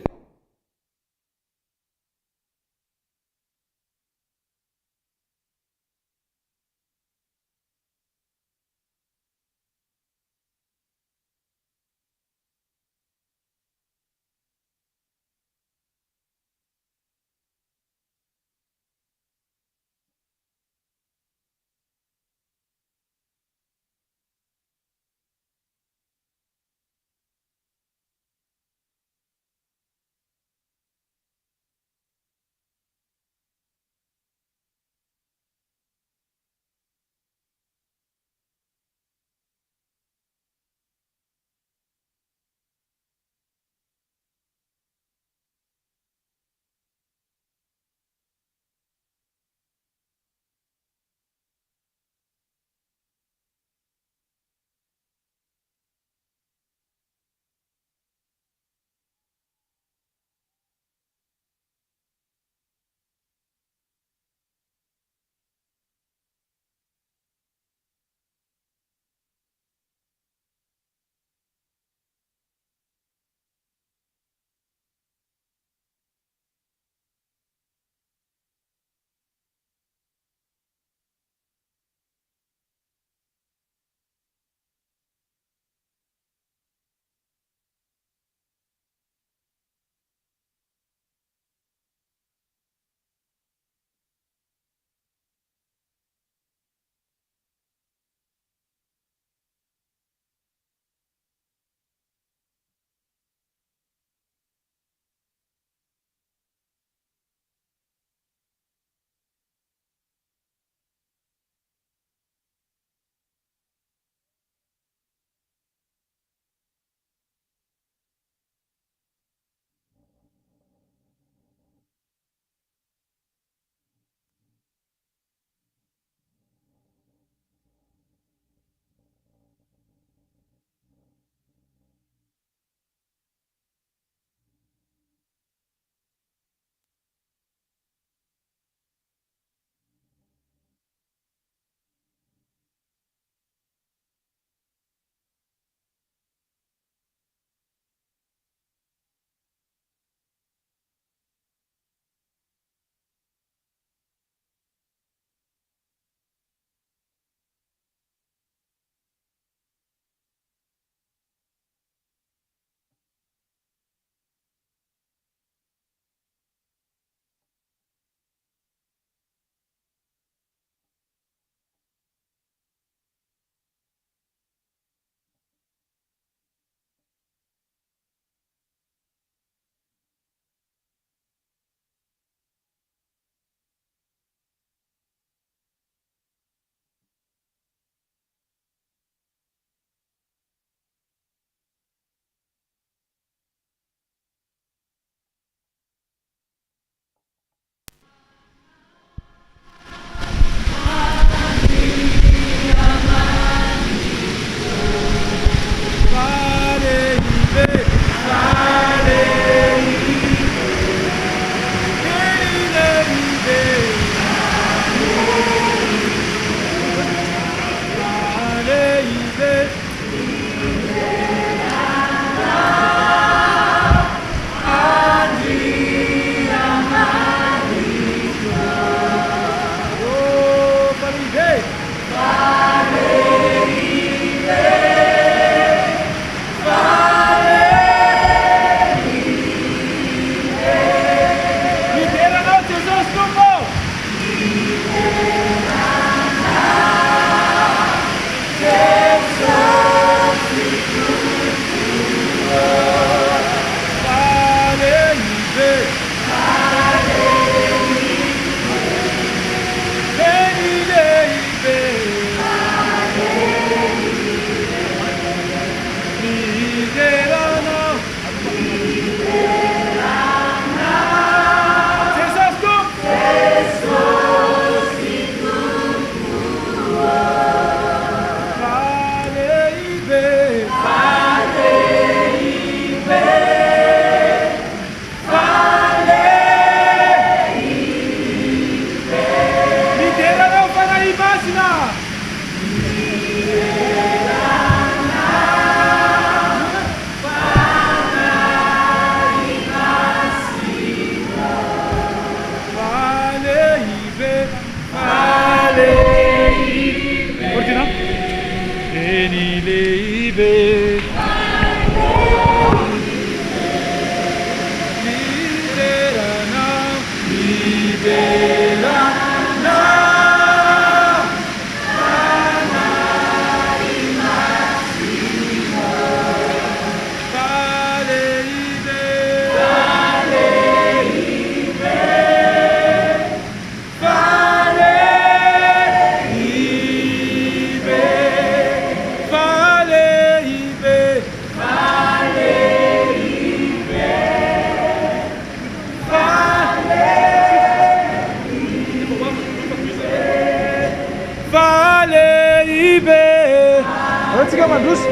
Sika mandroso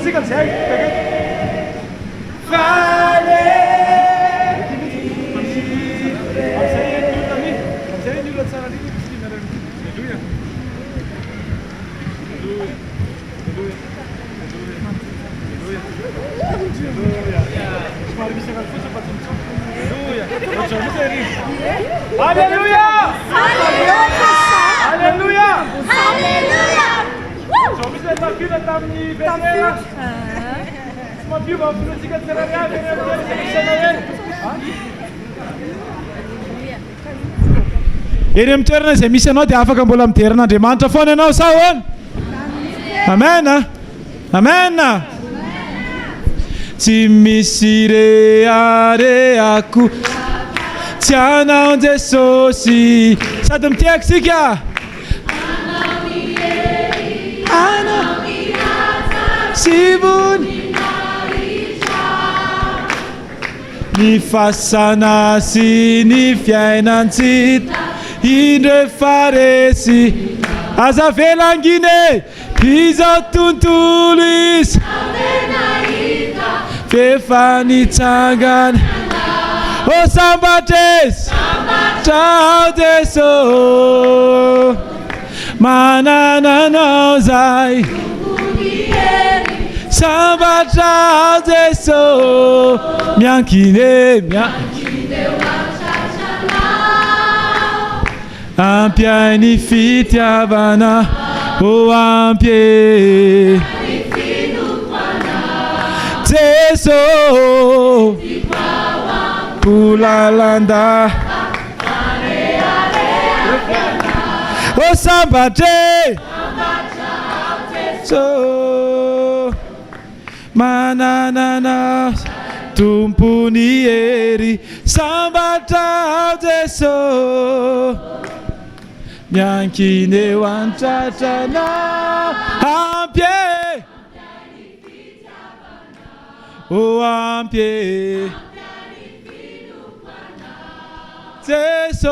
sika zay.
Hallelujah! Hallelujah! Hallelujah!
Eny amin'ny toerana izay misy anao dia afaka mbola miderin'Andriamanitra foana ianao sa hoana? Amen. Amen. Tsy misy rehareako tsy anao Jesosy sady mitiako sika. Anao sivony ny fasana sy ny fiainantsita indre faresy aza velangine izao tontolo izy fefa nitsangana o sambatres trao Jesosy manananao zay sambatra Jesosy miankine ampiai ny fitiavana o ampie Jesosy pulalanda o sambatre so mananana tumpuni eri sambatra Jesosy miankine wantatana ampie o ampie Jesosy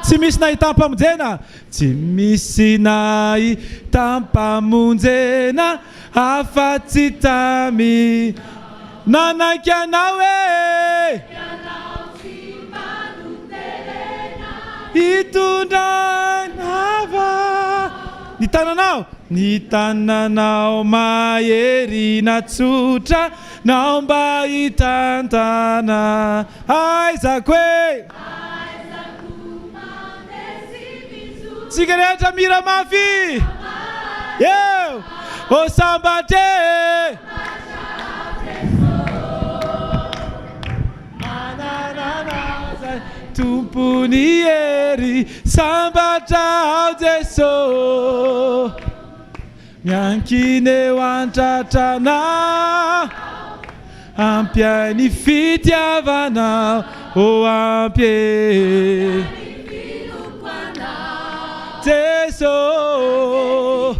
tsy misy nahitampamonjena tsy misy nahitampamonjena afa-tsy tamy nanaiky anao hitondranava ny tananao mahery natsotra nao mba hitantana aizako tsika rehetra mira mafy eo o sambatre tumpuni eri sambatra Jesosy miankine wantratrana ampiai ny fitiavana o ampie Jesosy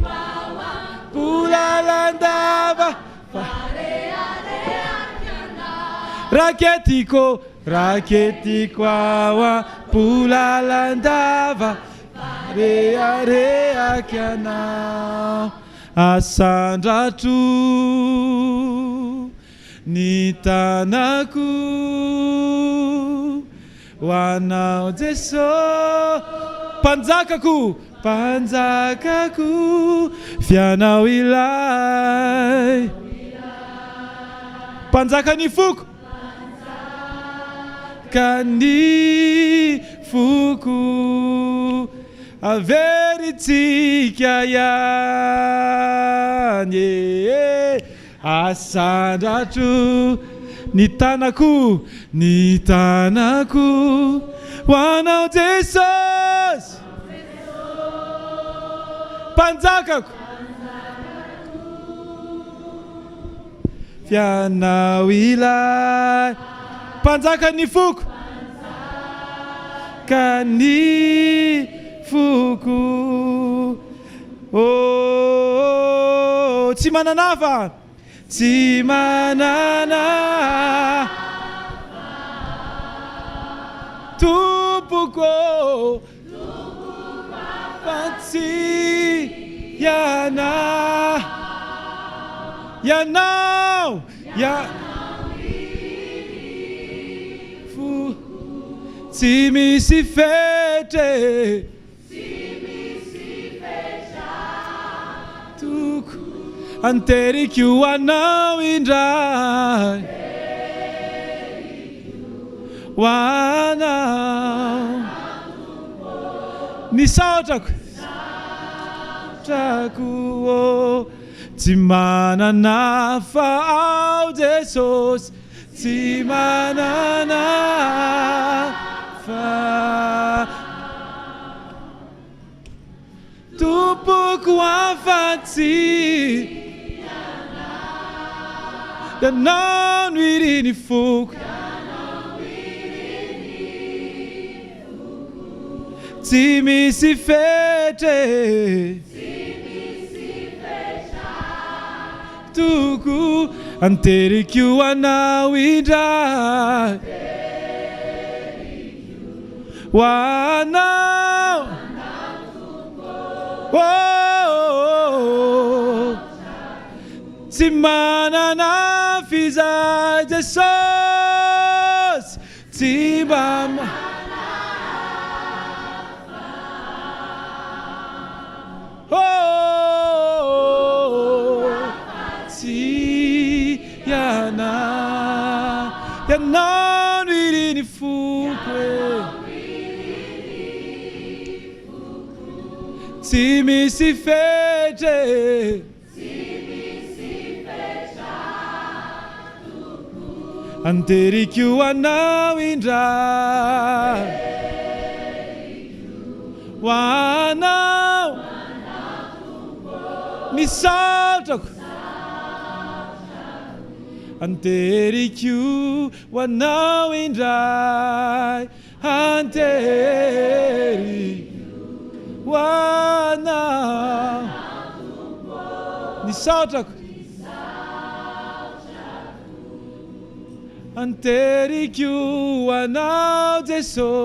pulalandava raketiko awa pulalandava reareaky anao asandratro ny tanako ho anao Jesosy panjakako fianao ilay panjaka ny foko kany foko averitsika ihany asandratro ny tanako ho anao Jesosy panjakako fianao ilay panjaka ny foko kany foko tsy mananafa tsy manana tompo tumpoko afa-tsy ianao tsy misy fetre toko anteriky ho anao indray ho anao nisaotrako tsy manana fa ao Jesosy tsy manana fa tumpoko afa-tsy ianao no iriny foko tsy misy fetre toko anteriky ho anao indray ho anao tsy manana fizay Jesosy tsy mba ianao no iriny foko tsy misy fetre anteriky ho anao indray ho anao nisaotrako anteriky ho anao indray anteriky ho anao nisaotrako anteriky ho anao Jesosy